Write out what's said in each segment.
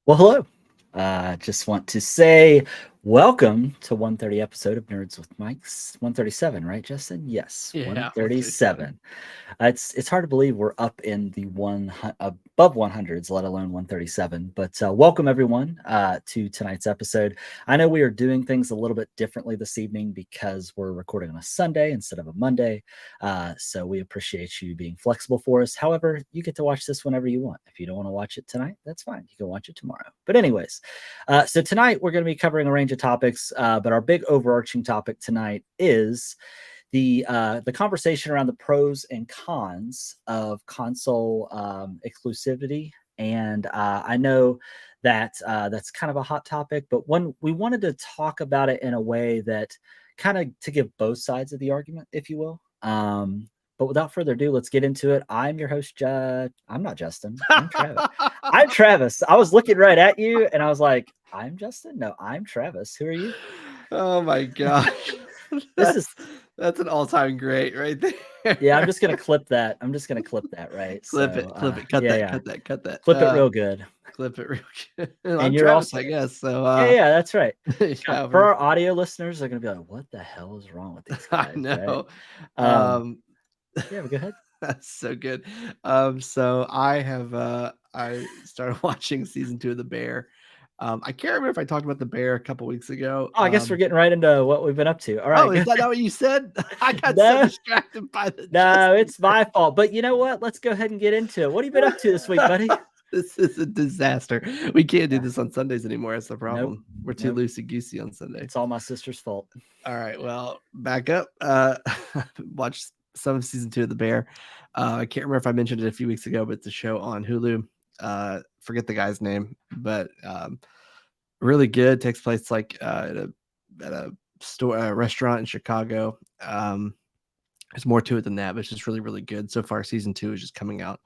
Well, hello. Just want to say welcome to 130 episode of Nerds with Mics. 137, right, Justin? Yes, Yeah, 137. It's hard to believe we're up in the above 100s, let alone 137. But welcome everyone to tonight's episode. I know we are doing things a little bit differently this evening because we're recording on a Sunday instead of a Monday. So we appreciate you being flexible for us. However, you get to watch this whenever you want. If you don't want to watch it tonight, that's fine. You can watch it tomorrow. But anyways, so tonight we're going to be covering a range of topics, but our big overarching topic tonight is the conversation around the pros and cons of console exclusivity. And I know that that's kind of a hot topic, but when we wanted to talk about it in a way that kind of to give both sides of the argument, if you will. But without further ado, let's get into it. I'm your host, I'm not Justin. I'm Travis. I'm Travis. I was looking right at you and I was like, I'm Justin? No, I'm Travis. Who are you? Oh my gosh. That's an all-time great right there. Yeah, I'm just gonna clip that. Right? Clip it. Cut that. Clip it real good. Clip it real good. And I'm you're Travis, also, I guess. So yeah, that's right. Yeah, for our audio listeners, they're gonna be like, "What the hell is wrong with these guys?" I know. Right? Yeah, but go ahead. That's so good. So I started watching season 2 of The Bear. I can't remember if I talked about The Bear a couple weeks ago. Oh, I guess we're getting right into what we've been up to. All right. Oh, is that not what you said? I got so distracted by the. No, it's my fault. But you know what? Let's go ahead and get into it. What have you been up to this week, buddy? This is a disaster. We can't do this on Sundays anymore. That's the problem. Nope. We're too loosey-goosey on Sunday. It's all my sister's fault. All right. Well, back up. Watch some of season 2 of The Bear. I can't remember if I mentioned it a few weeks ago, but it's a show on Hulu. Forget the guy's name, but really good. Takes place like at a restaurant in Chicago. There's more to it than that, but it's just really, really good. So far, season 2 is just coming out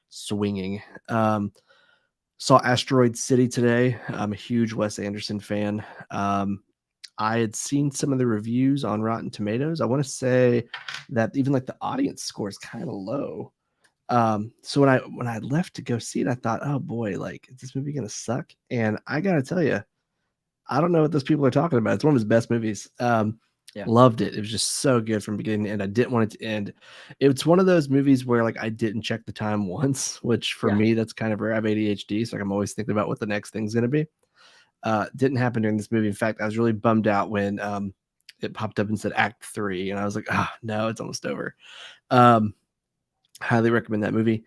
swinging. Saw Asteroid City today. I'm a huge Wes Anderson fan. I had seen some of the reviews on Rotten Tomatoes. I want to say that even like the audience score is kind of low. So when I left to go see it, I thought, oh boy, like, is this movie gonna suck? And I gotta tell you, I don't know what those people are talking about. It's one of his best movies. Loved it. It was just so good from beginning to end. I didn't want it to end. It's one of those movies where like I didn't check the time once, which for me, that's kind of rare. I have ADHD, so like, I'm always thinking about what the next thing's gonna be. Didn't happen during this movie. In fact, I was really bummed out when it popped up and said Act 3, and I was like, no, it's almost over. Highly recommend that movie.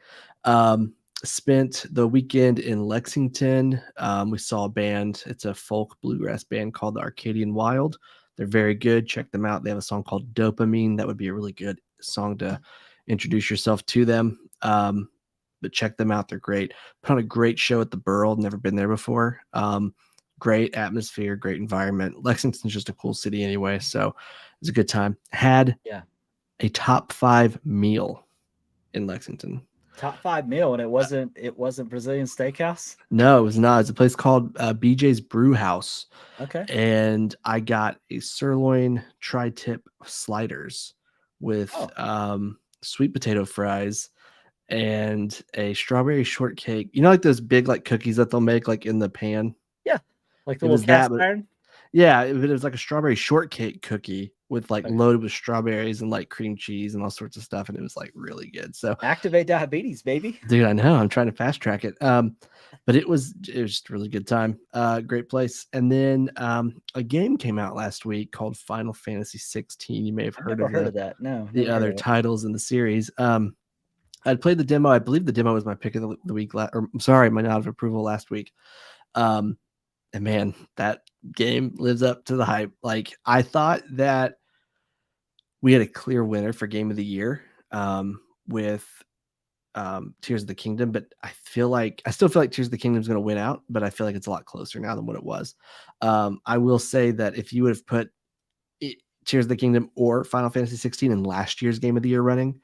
Spent the weekend in Lexington. We saw a band. It's a folk bluegrass band called the Arcadian Wild. They're very good. Check them out. They have a song called Dopamine. That would be a really good song to introduce yourself to them. But check them out. They're great. Put on a great show at the Burl. Never been there before. Great atmosphere, great environment. Lexington's just a cool city anyway, so it was a good time. Had a top 5 meal in Lexington. Top 5 meal, and it wasn't Brazilian Steakhouse? No, it was not. It's a place called BJ's Brew House. Okay. And I got a sirloin tri-tip sliders with sweet potato fries and a strawberry shortcake. You know, like those big like cookies that they'll make like in the pan? Yeah. Like the It little was that, cast iron? Yeah, it was like a strawberry shortcake cookie with like loaded with strawberries and like cream cheese and all sorts of stuff, and it was like really good. So activate diabetes, baby. Dude, I know. I'm trying to fast track it. But it was just a really good time. Great place. And then a game came out last week called Final Fantasy 16. You may have heard of that. No, the other titles in the series. I'd played the demo. I believe the demo was my pick of the week, my nod of approval last week. And man, that game lives up to the hype. Like, I thought that we had a clear winner for game of the year with Tears of the Kingdom, but I still feel like Tears of the Kingdom is going to win out, but I feel like it's a lot closer now than what it was. I will say that if you would have put Tears of the Kingdom or Final Fantasy 16 in last year's game of the year running,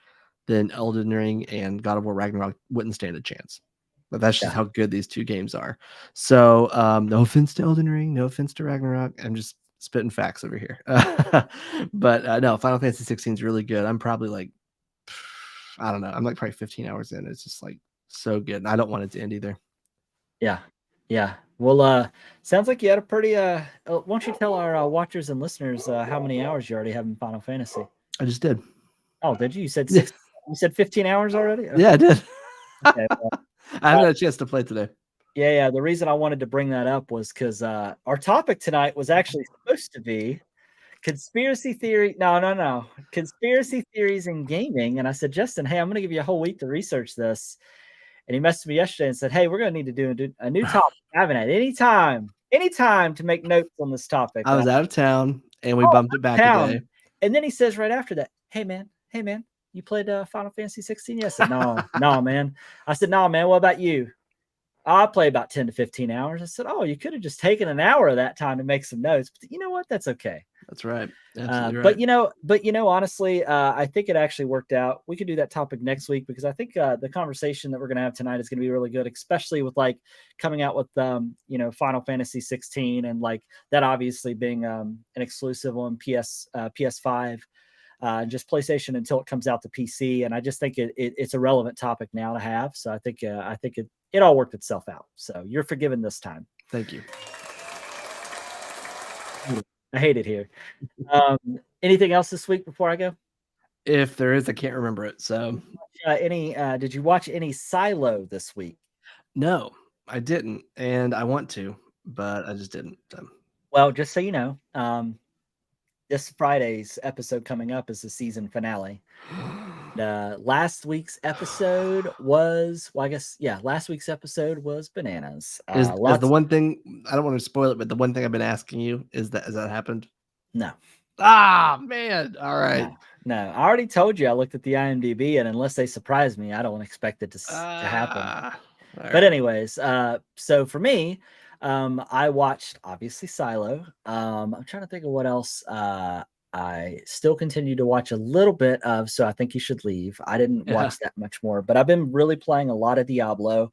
then Elden Ring and God of War Ragnarok wouldn't stand a chance. But that's just how good these two games are. So no offense to Elden Ring, no offense to Ragnarok. I'm just spitting facts over here. But no, Final Fantasy 16 is really good. I'm probably like, I don't know. I'm like probably 15 hours in. It's just like so good. And I don't want it to end either. Yeah. Yeah. Well, sounds like you had a pretty, why don't you tell our watchers and listeners how many hours you already have in Final Fantasy? I just did. Oh, did you? You said 6, you said 15 hours already? Okay. Yeah, I did. Okay. Well, I haven't had a chance to play today. Yeah. The reason I wanted to bring that up was because our topic tonight was actually supposed to be conspiracy theory. No. Conspiracy theories in gaming. And I said, Justin, hey, I'm going to give you a whole week to research this. And he messaged me yesterday and said, hey, we're going to need to do a new topic. I haven't had any time to make notes on this topic. I was out of town and we bumped it back a day. And then he says right after that, hey, man, you played Final Fantasy 16? Yes. I said, no, man. I said, no, man, what about you? I play about 10 to 15 hours. I said, oh, you could have just taken an hour of that time to make some notes. But you know what? That's okay. That's right. Absolutely right. But honestly, I think it actually worked out. We could do that topic next week because I think the conversation that we're going to have tonight is going to be really good, especially with like coming out with, Final Fantasy 16 and like that obviously being an exclusive on PS5. Just PlayStation until it comes out to PC, and I just think it's a relevant topic now to have. So I think it all worked itself out. So you're forgiven this time. Thank you. I hate it here. Anything else this week before I go? If there is, I can't remember it. So did you watch any Silo this week? No, I didn't, and I want to, but I just didn't. So. Well, just so you know, this Friday's episode coming up is the season finale. Last week's episode was, last week's episode was bananas. Is the one thing, I don't want to spoil it, but the one thing I've been asking you has that happened? No. Ah, man. All right. No, I already told you I looked at the IMDb, and unless they surprise me, I don't expect it to happen. But anyways, so for me, I watched obviously Silo. I'm trying to think of what else. I still continue to watch a little bit of So I Think You Should Leave. I didn't watch that much more, but I've been really playing a lot of Diablo.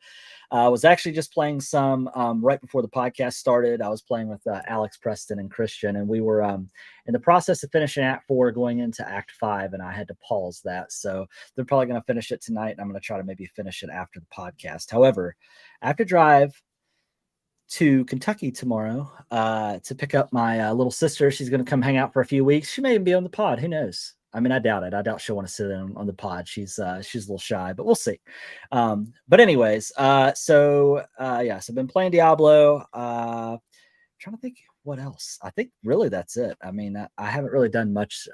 I was actually just playing some right before the podcast started. I was playing with Alex Preston and Christian, and we were in the process of finishing Act 4, going into Act 5, and I had to pause that. So they're probably going to finish it tonight, and I'm going to try to maybe finish it after the podcast. However, I have to drive to Kentucky tomorrow to pick up my little sister. She's going to come hang out for a few weeks. She may even be on the pod. Who knows? I mean, I doubt it. I doubt she'll want to sit in on the pod. She's a little shy, but we'll see. But anyways, so I've been playing Diablo. trying to think what else. I think really that's it. I mean, I haven't really done much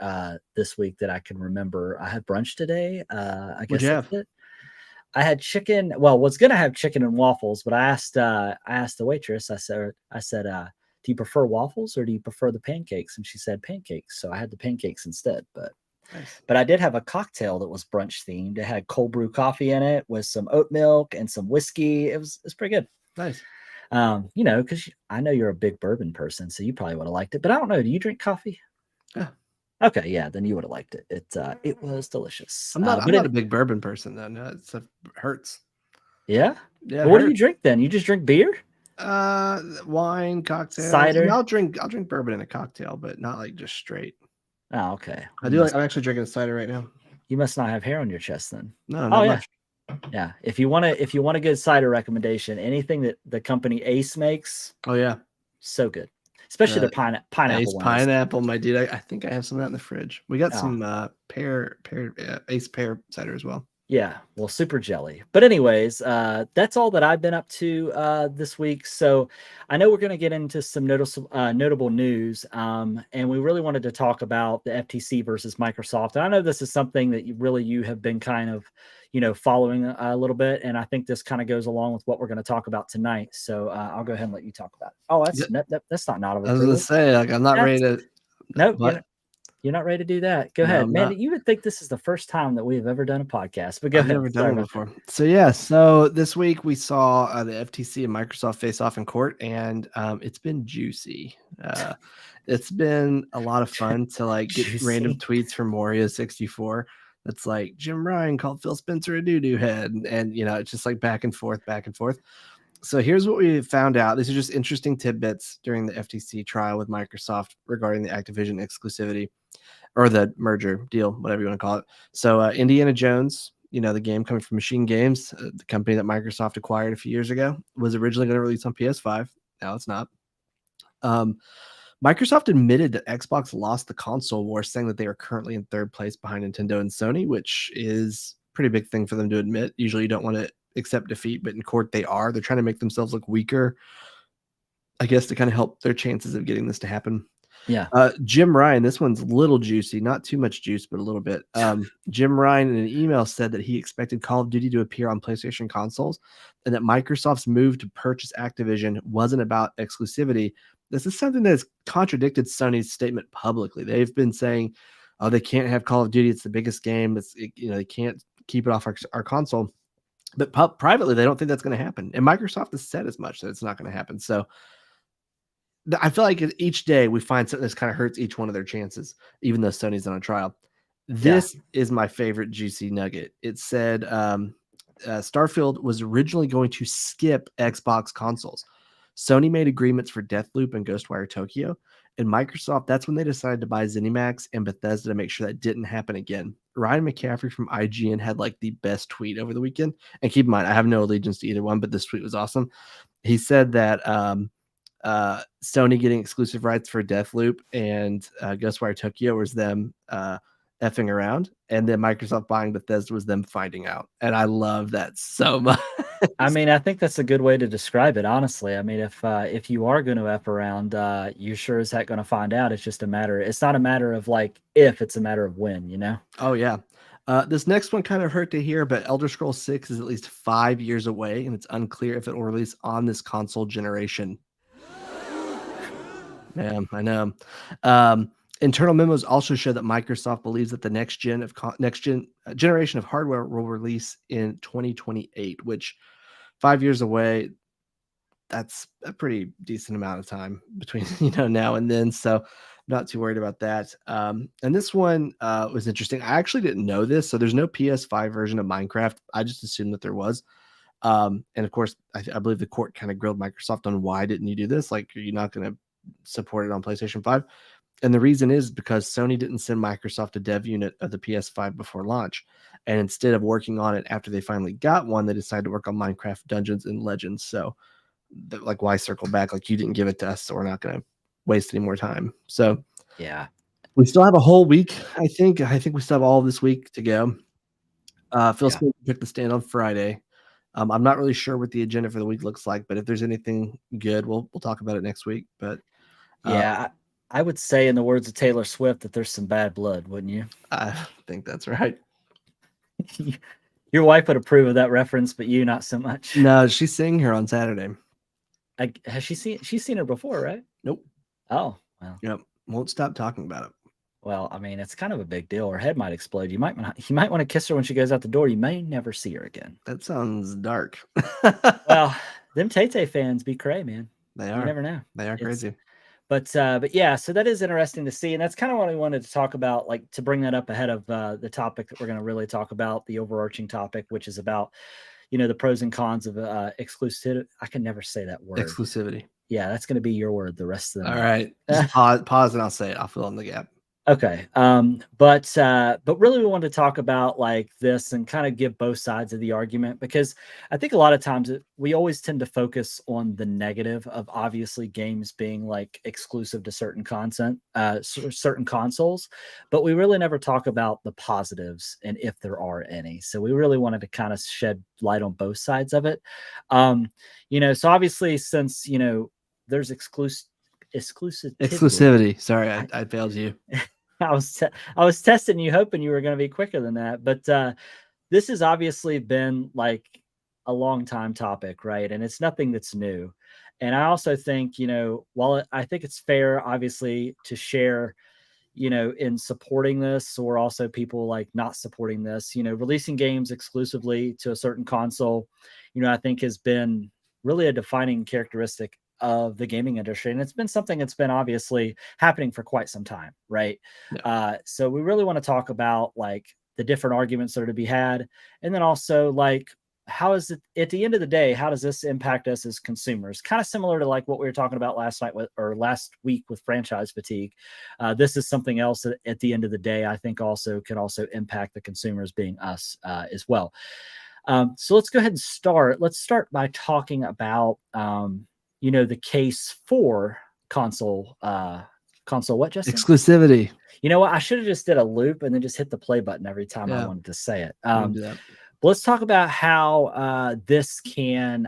this week that I can remember. I had brunch today. I What'd guess you that's have? it. I had chicken. Well, was gonna have chicken and waffles, but I asked the waitress. I said, do you prefer waffles or do you prefer the pancakes? And she said pancakes, so I had the pancakes instead. Nice. But I did have a cocktail that was brunch themed. It had cold brew coffee in it with some oat milk and some whiskey. It's pretty good. Nice. Because I know you're a big bourbon person, so you probably would have liked it. But I don't know. Do you drink coffee? Yeah. Okay, yeah, then you would have liked it. It was delicious. I'm not But a big bourbon person though. No, it hurts. yeah. Yeah, it Well, what do you hurts. drink then? You just drink beer, Wine, cocktails. I mean, cider. I'll drink bourbon in a cocktail, but not like just straight. Oh, okay. I do like. I'm actually drinking a cider right now. You must not have hair on your chest then. No, Oh not yeah, much. yeah. If you want a good cider recommendation, anything that the company Ace makes, Oh yeah, so good. Especially the pineapple Ace one. pineapple, my dude. I think I have some of that in the fridge. We got Oh. some Ace pear cider as well. Yeah, well, super jelly. But anyways, that's all that I've been up to this week. So I know we're going to get into some notable news, and we really wanted to talk about the FTC versus Microsoft. And I know this is something that you have been kind of, following a little bit, and I think this kind of goes along with what we're going to talk about tonight. So I'll go ahead and let you talk about it. Oh, that's not of I was going to approval. say, like, I'm not ready to. No, But you're not ready to do that. Go no, ahead, I'm man. not. You would think this is the first time that we've ever done a podcast, but go I've ahead. never done Sorry one about that. before. So yeah, so this week we saw the FTC and Microsoft face off in court, and it's been juicy. It's been a lot of fun to like get Juicy. random tweets from Wario64. That's like Jim Ryan called Phil Spencer a doo-doo head, and it's just like back and forth, back and forth. So here's what we found out. These are just interesting tidbits during the FTC trial with Microsoft regarding the Activision exclusivity or the merger deal, whatever you want to call it. So Indiana Jones, the game coming from Machine Games, the company that Microsoft acquired a few years ago, was originally going to release on PS5. Now it's not. Microsoft admitted that Xbox lost the console war, saying that they are currently in third place behind Nintendo and Sony, which is a pretty big thing for them to admit. Usually you don't want to accept defeat, but in court they are. They're trying to make themselves look weaker, I guess, to kind of help their chances of getting this to happen. Yeah. Jim Ryan, this one's a little juicy, not too much juice, but a little bit. Jim Ryan in an email said that he expected Call of Duty to appear on PlayStation consoles and that Microsoft's move to purchase Activision wasn't about exclusivity. This is something that has contradicted Sony's statement publicly. They've been saying, oh, they can't have Call of Duty. It's the biggest game. They can't keep it off our console. But privately, they don't think that's going to happen. And Microsoft has said as much that it's not going to happen. So I feel like each day we find something that kind of hurts each one of their chances, even though Sony's on a trial. This is my favorite juicy nugget. It said Starfield was originally going to skip Xbox consoles. Sony made agreements for Deathloop and Ghostwire Tokyo, and Microsoft, that's when they decided to buy ZeniMax and Bethesda to make sure that didn't happen again. Ryan McCaffrey from IGN had like the best tweet over the weekend. And keep in mind, I have no allegiance to either one, but this tweet was awesome. He said that Sony getting exclusive rights for Deathloop and Ghostwire Tokyo was them effing around, and then Microsoft buying Bethesda was them finding out. And I love that so much. I mean, I think that's a good way to describe it, honestly. I mean, if you are going to F around, you sure as heck going to find out. It's not a matter of like if, it's a matter of when. Oh, yeah. This next one kind of hurt to hear, but Elder Scrolls 6 is at least 5 years away, and it's unclear if it will release on this console generation. Man, I know. Internal memos also show that Microsoft believes that the next generation of hardware will release in 2028, which 5 years away. That's a pretty decent amount of time between now and then. So not too worried about that. And this one was interesting. I actually didn't know this. So there's no PS5 version of Minecraft. I just assumed that there was. And of course, I believe the court kind of grilled Microsoft on why didn't you do this? Like, are you not going to support it on PlayStation 5? And the reason is because Sony didn't send Microsoft a dev unit of the PS5 before launch. And instead of working on it after they finally got one, they decided to work on Minecraft Dungeons and Legends. So like, why circle back? Like, you didn't give it to us, so we're not going to waste any more time. So yeah, we still have a whole week. I think we still have all this week to go. Phil Spencer took the stand on Friday. I'm not really sure what the agenda for the week looks like, but if there's anything good, we'll talk about it next week. But Yeah, I would say, in the words of Taylor Swift, that there's some bad blood, wouldn't you? I think that's right. Your wife would approve of that reference, but you not so much. No, she's seeing her on Saturday. Has she seen? She's seen her before, right? Nope. Oh, well. Yep. Won't stop talking about it. Well, I mean, it's kind of a big deal. Her head might explode. You might want to kiss her when she goes out the door. You may never see her again. That sounds dark. Well, them Tay fans be cray, man. They are. You never know. They are crazy. But yeah, so that is interesting to see, and that's kind of what I wanted to talk about, like to bring that up ahead of the topic that we're going to really talk about, the overarching topic, which is about, the pros and cons of exclusivity. I can never say that word. Exclusivity. Yeah, that's going to be your word the rest of the night. All right, just pause, and I'll say it. I'll fill in the gap. Okay. But really we wanted to talk about like this and kind of give both sides of the argument, because I think a lot of times we always tend to focus on the negative of obviously games being like exclusive to certain certain consoles, but we really never talk about the positives and if there are any. So we really wanted to kind of shed light on both sides of it. So obviously since, there's exclusivity. Sorry, I failed you. I was testing you, hoping you were going to be quicker than that. But this has obviously been like a long time topic, right? And it's nothing that's new. And I also think, while I think it's fair, obviously, to share, in supporting this, or also people like not supporting this, releasing games exclusively to a certain console, I think has been really a defining characteristic of the gaming industry. And it's been something that's been obviously happening for quite some time, right? Yeah. So we really want to talk about like the different arguments that are to be had. And then also like, how is it at the end of the day, how does this impact us as consumers? Kind of similar to like what we were talking about last week with franchise fatigue. This is something else that at the end of the day, I think also can also impact the consumers, being us as well. So let's go ahead and start. Let's start by talking about, the case for console what, Justin? Exclusivity. You know what? I should have just did a loop and then just hit the play button every time I wanted to say it. Let's talk about how this can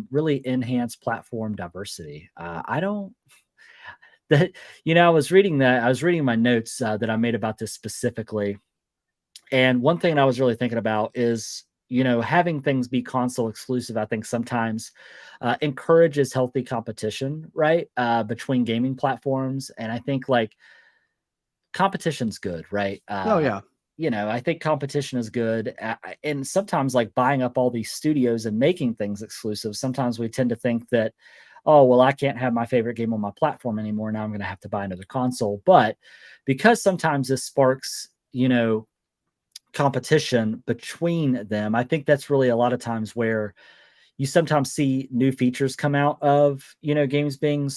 really enhance platform diversity. I was reading my notes that I made about this specifically. And one thing I was really thinking about is, having things be console exclusive, I think sometimes encourages healthy competition, right? Between gaming platforms. And I think like competition's good, right? Oh yeah. I think competition is good. And sometimes like buying up all these studios and making things exclusive, sometimes we tend to think that, oh, well, I can't have my favorite game on my platform anymore. Now I'm going to have to buy another console. But because sometimes this sparks, competition between them, I think that's really a lot of times where you sometimes see new features come out of, games being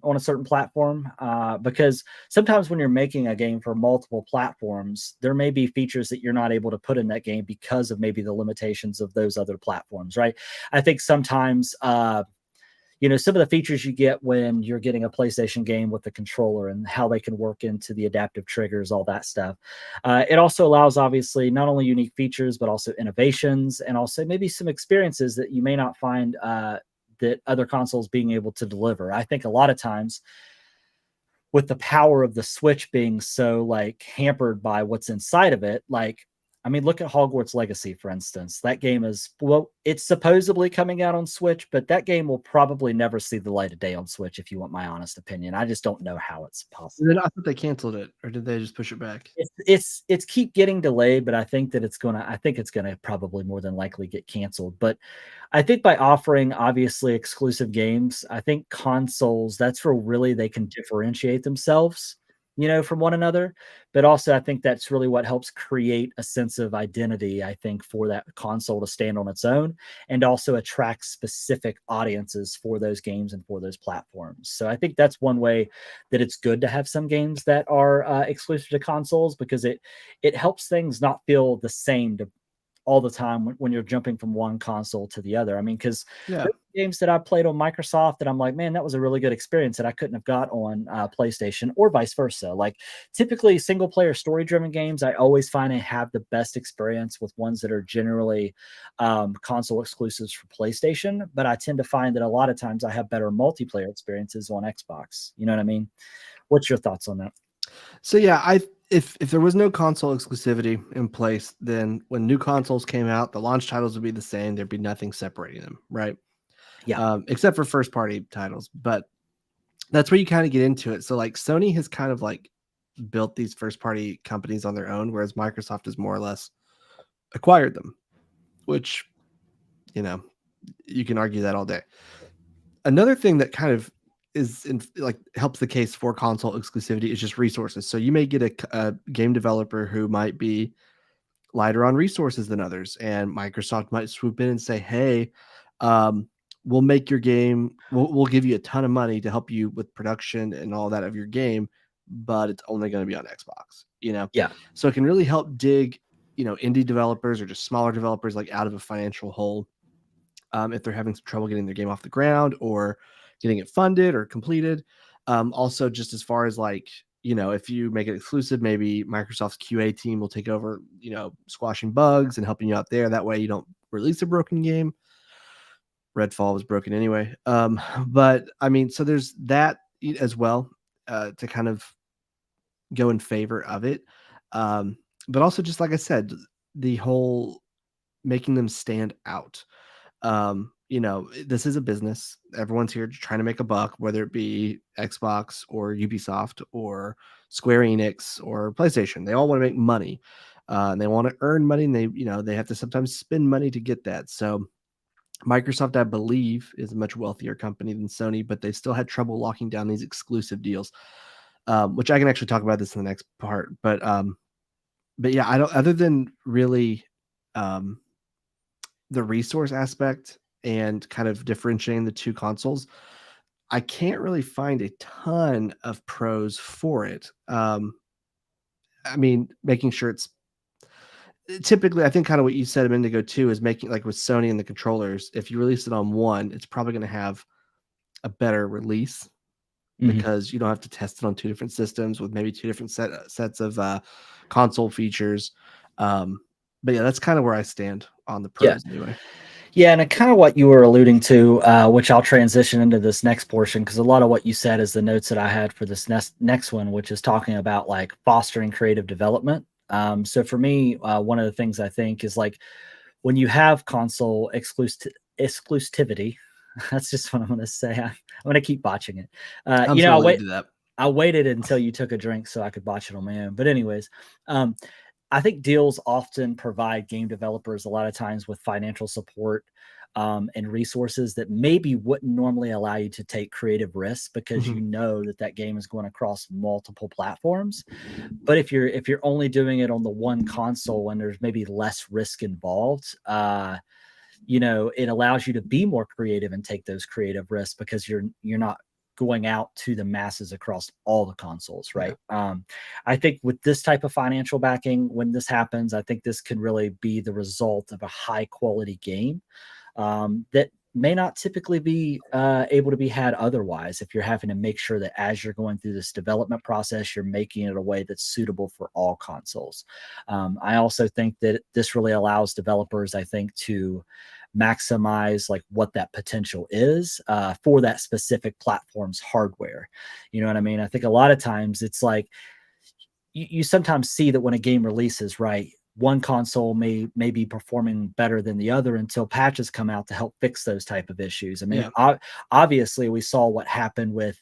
on a certain platform, because sometimes when you're making a game for multiple platforms, there may be features that you're not able to put in that game because of maybe the limitations of those other platforms, right? I think sometimes some of the features you get when you're getting a PlayStation game with the controller and how they can work into the adaptive triggers, all that stuff. It also allows, obviously, not only unique features, but also innovations and also maybe some experiences that you may not find that other consoles being able to deliver. I think a lot of times with the power of the Switch being so like hampered by what's inside of it, like, I mean, look at Hogwarts Legacy, for instance. That game is, well, it's supposedly coming out on Switch, but that game will probably never see the light of day on Switch, if you want my honest opinion. I just don't know how it's possible. I thought they canceled it, or did they just push it back? It's keep getting delayed, but I think it's gonna probably more than likely get canceled. But I think by offering obviously exclusive games, I think consoles, that's where really they can differentiate themselves, from one another. But also I think that's really what helps create a sense of identity, I think, for that console to stand on its own and also attract specific audiences for those games and for those platforms. So I think that's one way that it's good to have some games that are exclusive to consoles, because it helps things not feel the same all the time when you're jumping from one console to the other. I mean, because Yeah. there's games that I played on Microsoft that I'm like, man, that was a really good experience that I couldn't have got on PlayStation, or vice versa. Like typically single player story driven games, I always find I have the best experience with ones that are generally console exclusives for PlayStation. But I tend to find that a lot of times I have better multiplayer experiences on Xbox. You know what I mean? What's your thoughts on that? So yeah, if there was no console exclusivity in place, then when new consoles came out, the launch titles would be the same. There'd be nothing separating them, right? Yeah. Except for first party titles. But that's where you kind of get into it. So like Sony has kind of like built these first party companies on their own, whereas Microsoft has more or less acquired them, which, you know, you can argue that all day. Another thing that kind of is like helps the case for console exclusivity is just resources. So you may get a game developer who might be lighter on resources than others, and Microsoft might swoop in and say, "Hey, um, we'll make your game. We'll give you a ton of money to help you with production and all that of your game, but it's only going to be on Xbox." You know, Yeah. so it can really help dig, indie developers or just smaller developers like out of a financial hole, if they're having some trouble getting their game off the ground or getting it funded or completed. Also, just as far as like, if you make it exclusive, maybe Microsoft's QA team will take over, squashing bugs and helping you out there. That way you don't release a broken game. Redfall was broken anyway. But I mean, so there's that as well, to kind of go in favor of it. But also, just like I said, the whole making them stand out. This is a business. Everyone's here trying to make a buck, whether it be Xbox or Ubisoft or Square Enix or PlayStation. They all want to make money. And they want to earn money, and they have to sometimes spend money to get that. So Microsoft, I believe, is a much wealthier company than Sony, but they still had trouble locking down these exclusive deals, which I can actually talk about this in the next part. But yeah, I don't. Other than really, um, the resource aspect and kind of differentiating the two consoles, I can't really find a ton of pros for it. I mean, making sure it's typically, I think kind of what you said a minute ago too, is making like with Sony and the controllers, if you release it on one, it's probably going to have a better release Mhm. because you don't have to test it on two different systems with maybe two different sets of console features. Um, but yeah, that's kind of where I stand on the Yeah. pros anyway. Yeah, and kind of what you were alluding to, which I'll transition into this next portion, because a lot of what you said is the notes that I had for this next one, which is talking about like fostering creative development. So for me, one of the things I think is like when you have console exclusivity, that's just what I'm going to say. I'm going to keep botching it. I'm You sure know, we'll let you do that. I waited until you took a drink so I could botch it on my own. But anyways, um, I think deals often provide game developers a lot of times with financial support and resources that maybe wouldn't normally allow you to take creative risks because Mhm. you know that that game is going across multiple platforms. But if you're only doing it on the one console and there's maybe less risk involved, it allows you to be more creative and take those creative risks because you're not going out to the masses across all the consoles, Yeah. right? I think with this type of financial backing, when this happens, I think this can really be the result of a high quality game that may not typically be able to be had otherwise if you're having to make sure that as you're going through this development process, you're making it a way that's suitable for all consoles. I also think that this really allows developers, I think, to maximize like what that potential is for that specific platform's hardware. You know what I mean? I think a lot of times it's like you sometimes see that when a game releases, right, one console may be performing better than the other until patches come out to help fix those type of issues. I mean, Yeah. obviously, we saw what happened with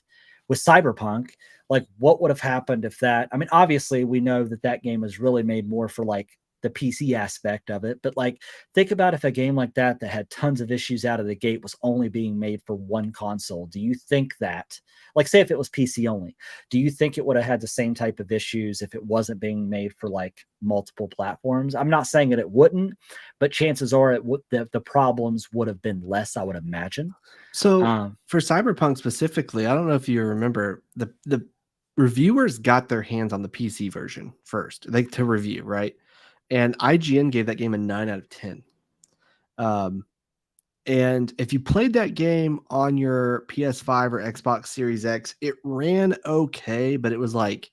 Cyberpunk. Like, what would have happened if that? I mean, obviously, we know that that game was really made more for like the PC aspect of it, but like, think about if a game like that had tons of issues out of the gate was only being made for one console. Do you think that, like, say if it was PC only? Do you think it would have had the same type of issues if it wasn't being made for like multiple platforms? I'm not saying that it wouldn't, but chances are it would the problems would have been less, I would imagine. So Um, for Cyberpunk specifically, I don't know if you remember the reviewers got their hands on the PC version first, like to review, right? and IGN gave that game a 9 out of 10. Um, and if you played that game on your PS5 or Xbox Series X, it ran okay, but it was like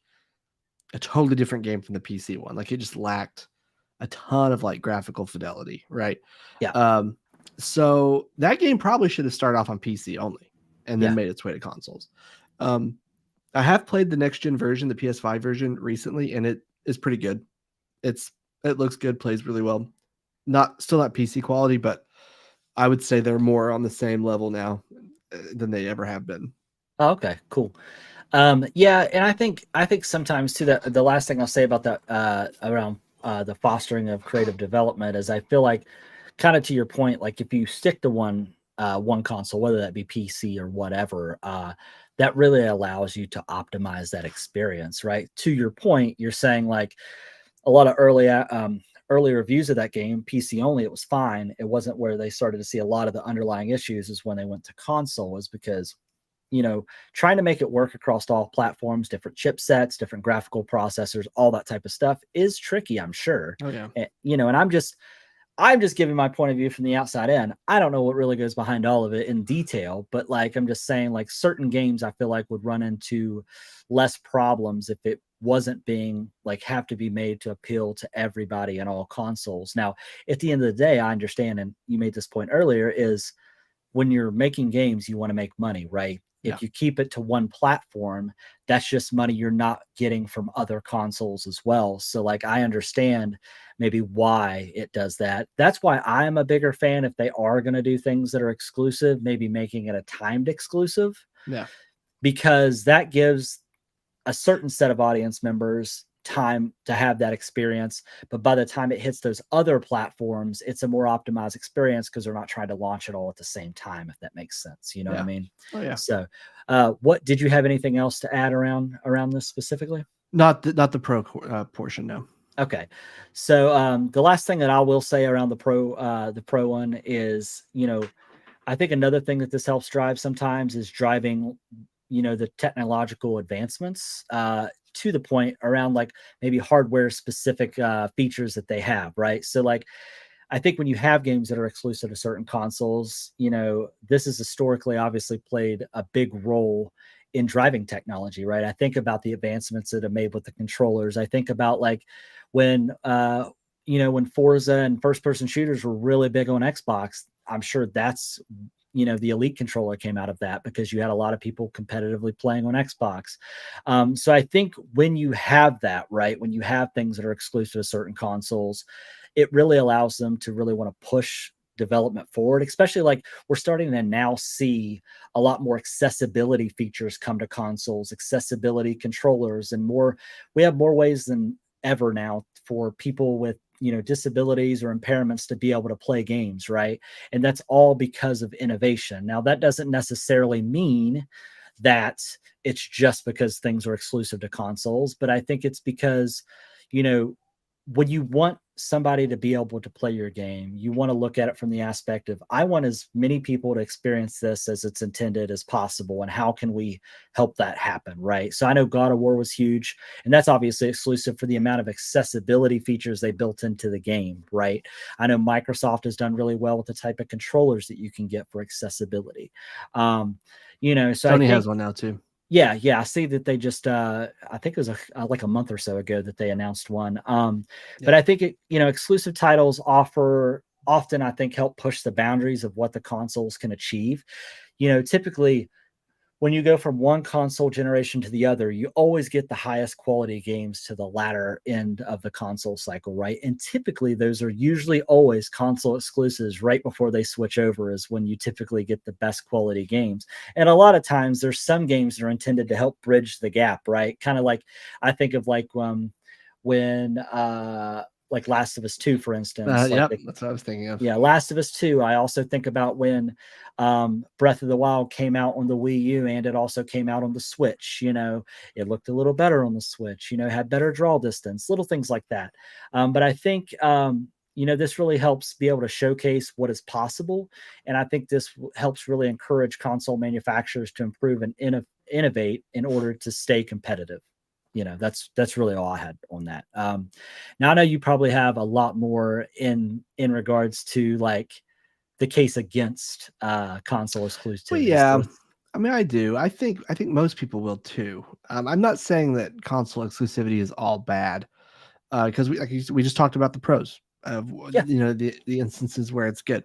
a totally different game from the PC one. Like it just lacked a ton of like graphical fidelity, right? Yeah. Um, so that game probably should have started off on PC only and then Yeah. made its way to consoles. Um, I have played the next gen version, the PS5 version recently, and it is pretty good. It looks good, plays really well. Not still not PC quality, but I would say they're more on the same level now than they ever have been. Oh, okay, cool. Yeah, and I think sometimes too that the last thing I'll say about that around the fostering of creative development is I feel like kind of to your point, like if you stick to one console, whether that be PC or whatever, that really allows you to optimize that experience, right? To your point, you're saying like a lot of early reviews of that game, PC only, it was fine. It wasn't where they started to see a lot of the underlying issues is when they went to console, is because trying to make it work across all platforms, different chipsets, different graphical processors, all that type of stuff is tricky, I'm sure. Oh yeah, And I'm just giving my point of view from the outside in. I don't know what really goes behind all of it in detail, but like I'm just saying, like certain games I feel like would run into less problems if it wasn't being like have to be made to appeal to everybody and all consoles. Now, at the end of the day, I understand, and you made this point earlier, is when you're making games, you want to make money, right? yeah, If you keep it to one platform, that's just money you're not getting from other consoles as well. So, like, I understand maybe why it does that. That's why I'm a bigger fan if they are going to do things that are exclusive, maybe making it a timed exclusive, yeah, because that gives a certain set of audience members time to have that experience. But by the time it hits those other platforms, it's a more optimized experience because they're not trying to launch it all at the same time, if that makes sense. You know what I yeah. mean? Oh yeah. So, what did you have anything else to add around this specifically? Not the pro portion, no. Okay, so the last thing that I will say around the pro one is, I think another thing that this helps drive sometimes is driving, the technological advancements to the point around like maybe hardware specific features that they have, right? So like I think when you have games that are exclusive to certain consoles, this has historically obviously played a big role in driving technology, right? I think about the advancements that have made with the controllers. I think about like when when Forza and first person shooters were really big on Xbox. I'm sure that's the Elite controller came out of that because you had a lot of people competitively playing on Xbox. So I think when you have that, right, when you have things that are exclusive to certain consoles, it really allows them to really want to push development forward, especially like we're starting to now see a lot more accessibility features come to consoles, accessibility controllers, and more. We have more ways than ever now for people with disabilities or impairments to be able to play games, right? And that's all because of innovation. Now that doesn't necessarily mean that it's just because things are exclusive to consoles, but I think it's because you know when you want somebody to be able to play your game, you want to look at it from the aspect of I want as many people to experience this as it's intended as possible, and how can we help that happen, right? So I know God of War was huge, and that's obviously exclusive for the amount of accessibility features they built into the game, right? I know Microsoft has done really well with the type of controllers that you can get for accessibility. So I Sony has think one now too. yeah, yeah, I see that they just I think it was like a month or so ago that they announced one. But Yep. I think exclusive titles often I think help push the boundaries of what the consoles can achieve. Typically when you go from one console generation to the other, you always get the highest quality games to the latter end of the console cycle, right? And typically, those are usually always console exclusives right before they switch over, is when you typically get the best quality games. And a lot of times, there's some games that are intended to help bridge the gap, right? Kind of like I think of like when like Last of Us 2, for instance, like Yep, the that's what I was thinking of. yeah, Last of Us 2. I also think about when Breath of the Wild came out on the Wii U, and it also came out on the Switch. It looked a little better on the Switch, had better draw distance, little things like that. But I think, this really helps be able to showcase what is possible. And I think this helps really encourage console manufacturers to improve and innovate in order to stay competitive. that's really all I had on that. Now I know you probably have a lot more in regards to like the case against console Well, exclusivity. yeah. So I mean, I do. I think most people will too. I'm not saying that console exclusivity is all bad, because we just talked about the pros of yeah, the instances where it's good.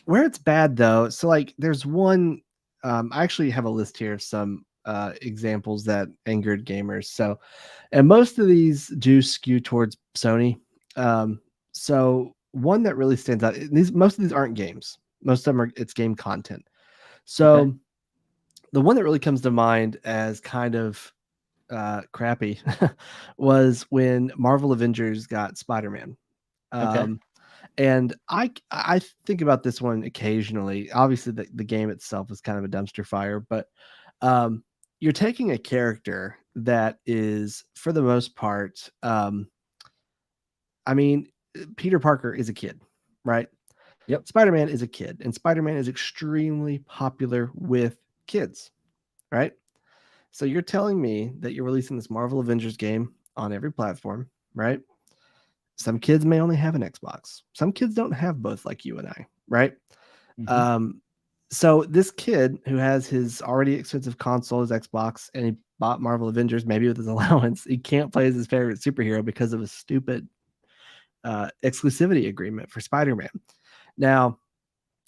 Where it's bad though, so like there's one. I actually have a list here of some examples that angered gamers. So, and most of these do skew towards Sony. Um, so one that really stands out. Most of these aren't games. Most of them are it's game content. okay, So the one that really comes to mind as kind of crappy was when Marvel Avengers got Spider-Man. okay, Um, and I think about this one occasionally. Obviously, the game itself is kind of a dumpster fire, but um, you're taking a character that is, for the most part, I mean, Peter Parker is a kid, right? yep, Spider-Man is a kid, and Spider-Man is extremely popular with kids, right? So you're telling me that you're releasing this Marvel Avengers game on every platform, right? Some kids may only have an Xbox. Some kids don't have both like you and I, right? hmm Um, so this kid who has his already expensive console, his Xbox, and he bought Marvel Avengers, maybe with his allowance, he can't play as his favorite superhero because of a stupid exclusivity agreement for Spider-Man. Now,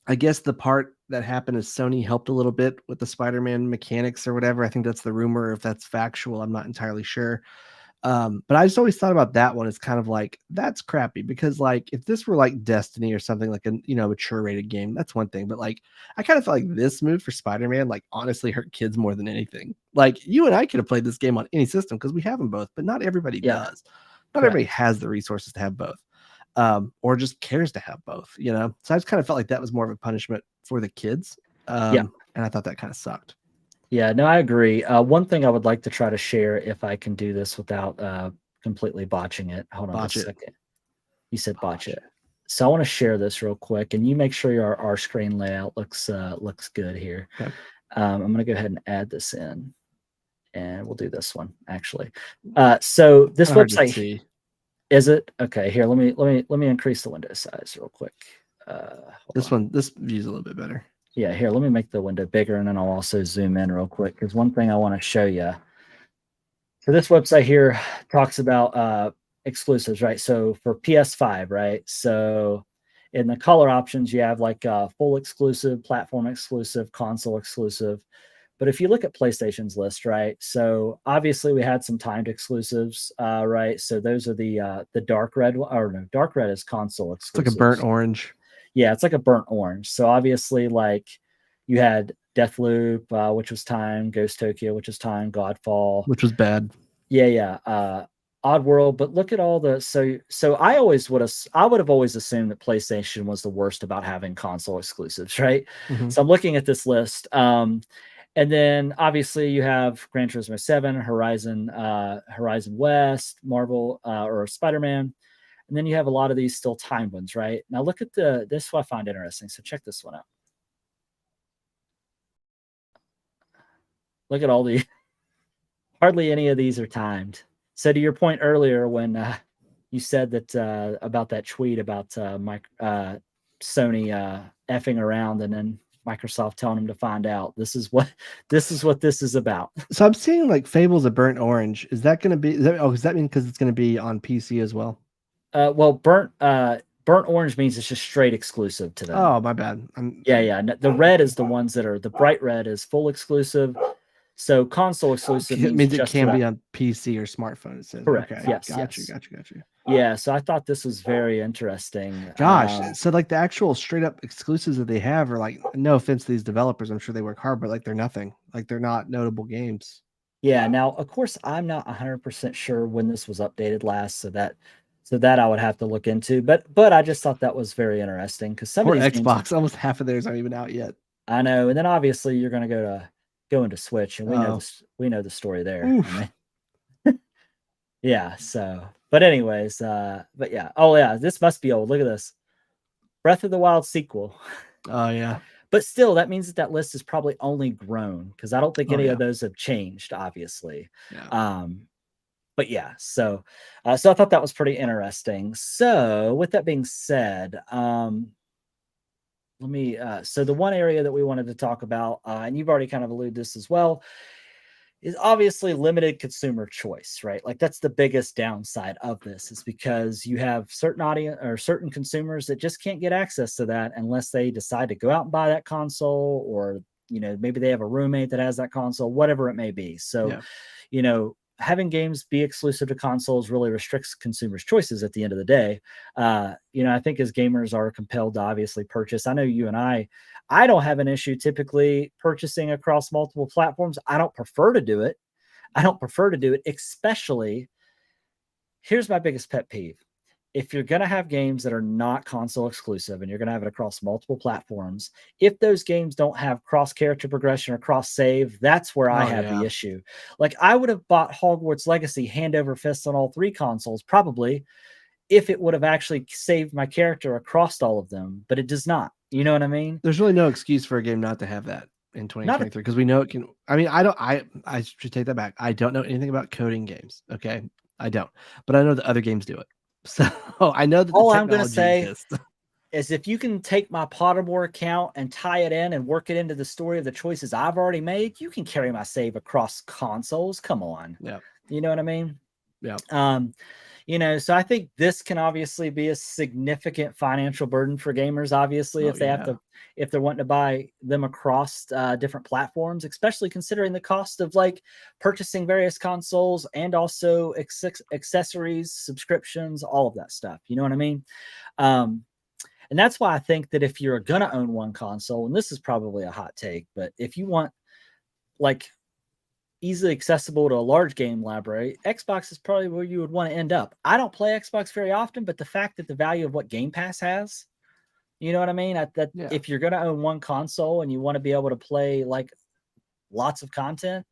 I guess the part that happened is Sony helped a little bit with the Spider-Man mechanics or whatever. I think that's the rumor. If that's factual, I'm not entirely sure. But I just always thought about that one as kind of like that's crappy because like if this were like Destiny or something like a mature rated game, that's one thing. But like I kind of felt like this move for Spider-Man like honestly hurt kids more than anything. Like you and I could have played this game on any system because we have them both, but not everybody yeah, does. Not everybody correct, has the resources to have both. Or just cares to have both, you know. So I just kind of felt like that was more of a punishment for the kids. yeah. And I thought that kind of sucked. Yeah, no, I agree. One thing I would like to try to share, if I can do this without completely botching it. Hold on Botch just a it. second. You said botch Botch it. it. So I want to share this real quick, and you make sure our screen layout looks good here. Okay. I'm going to go ahead and add this in, and we'll do this one actually. So this Kind of hard to website see. is it okay? Here, let me increase the window size real quick. Hold on. This view's a little bit better. Yeah, here, let me make the window bigger, and then I'll also zoom in real quick because one thing I want to show you. So this website here talks about exclusives, right? So for PS5, right? So in the color options, you have like full exclusive, platform exclusive, console exclusive. But if you look at PlayStation's list, right? So obviously we had some timed exclusives, right? So those are the dark red, or no, dark red is console It's like a burnt exclusives. orange, Yeah, it's like a burnt orange. So obviously, like you had Deathloop, which was timed, Ghost Tokyo, which is timed, Godfall, which was bad. yeah, yeah. Oddworld, but look at all the so I would have always assumed that PlayStation was the worst about having console exclusives, right? Mm-hmm. So I'm looking at this list. And then obviously you have Gran Turismo 7, Horizon West, Marvel or Spider-Man. And then you have a lot of these still timed ones, right? Now look at this is what I find interesting. So check this one out. Look at all the hardly any of these are timed. So to your point earlier, when you said that about that tweet about Sony effing around, and then Microsoft telling them to find out. This is what this is about. So I'm seeing like Fables of Burnt Orange. Is that going to be? Does that mean because it's going to be on PC as well? Well, burnt orange means it's just straight exclusive to them. Oh, my bad. Yeah, yeah. The red is the ones that are the bright red is full exclusive. So console exclusive It means means it just for can that. be on PC or smartphone. It says Correct. okay. Yes. Got you. Yes. Got you. Got you. Yeah. So I thought this was very interesting. Gosh, so like the actual straight up exclusives that they have are like, no offense to these developers, I'm sure they work hard, but like they're nothing. Like they're not notable games. Yeah. Now, of course, I'm not 100% sure when this was updated last, so that I would have to look into. But I just thought that was very interesting because some of Poor these games Xbox, almost half of theirs aren't even out yet. I know, and then obviously you're going to go into Switch, and Oh, we know the story there. I oof. mean, yeah. So, but anyways, but yeah. Oh yeah, this must be old. Look at this, Breath of the Wild sequel. Oh yeah. But still, that means that list is probably only grown because I don't think Oh any of yeah. those have changed. Obviously, Yeah. um, but yeah, so I thought that was pretty interesting. So with that being said, let me so the one area that we wanted to talk about, and you've already kind of alluded this as well, is obviously limited consumer choice, right? Like that's the biggest downside of this, is because you have certain audience or certain consumers that just can't get access to that unless they decide to go out and buy that console, or maybe they have a roommate that has that console, whatever it may be. So Yeah. Having games be exclusive to consoles really restricts consumers' choices at the end of the day. I think as gamers are compelled to obviously purchase. I know you and I don't have an issue typically purchasing across multiple platforms. I don't prefer to do it. Especially, here's my biggest pet peeve. If you're going to have games that are not console exclusive and you're going to have it across multiple platforms, if those games don't have cross character progression or cross save, that's where I Oh have the yeah. issue. Like I would have bought Hogwarts Legacy hand over fist on all three consoles, probably, if it would have actually saved my character across all of them, but it does not. You know what I mean? There's really no excuse for a game not to have that in Not a 2023 because we know it can. I mean, I should take that back. I don't know anything about coding games. Okay, I don't, but I know that other games do it. So I know that the all I'm going to technology say exists. is if you can take my Pottermore account and tie it in and work it into the story of the choices I've already made, you can carry my save across consoles. Come on. Yeah. You know what I mean? Yeah. So I think this can obviously be a significant financial burden for gamers, obviously, Oh if they have yeah. to, if they're wanting to buy them across different platforms, especially considering the cost of like purchasing various consoles and also accessories, subscriptions, all of that stuff. You know what I mean? And that's why I think that if you're going to own one console, and this is probably a hot take, but if you want like easily accessible to a large game library, Xbox is probably where you would want to end up. I don't play Xbox very often, but the fact that the value of what Game Pass has, you know what I mean? That Yeah. if you're going to own one console and you want to be able to play like lots of content,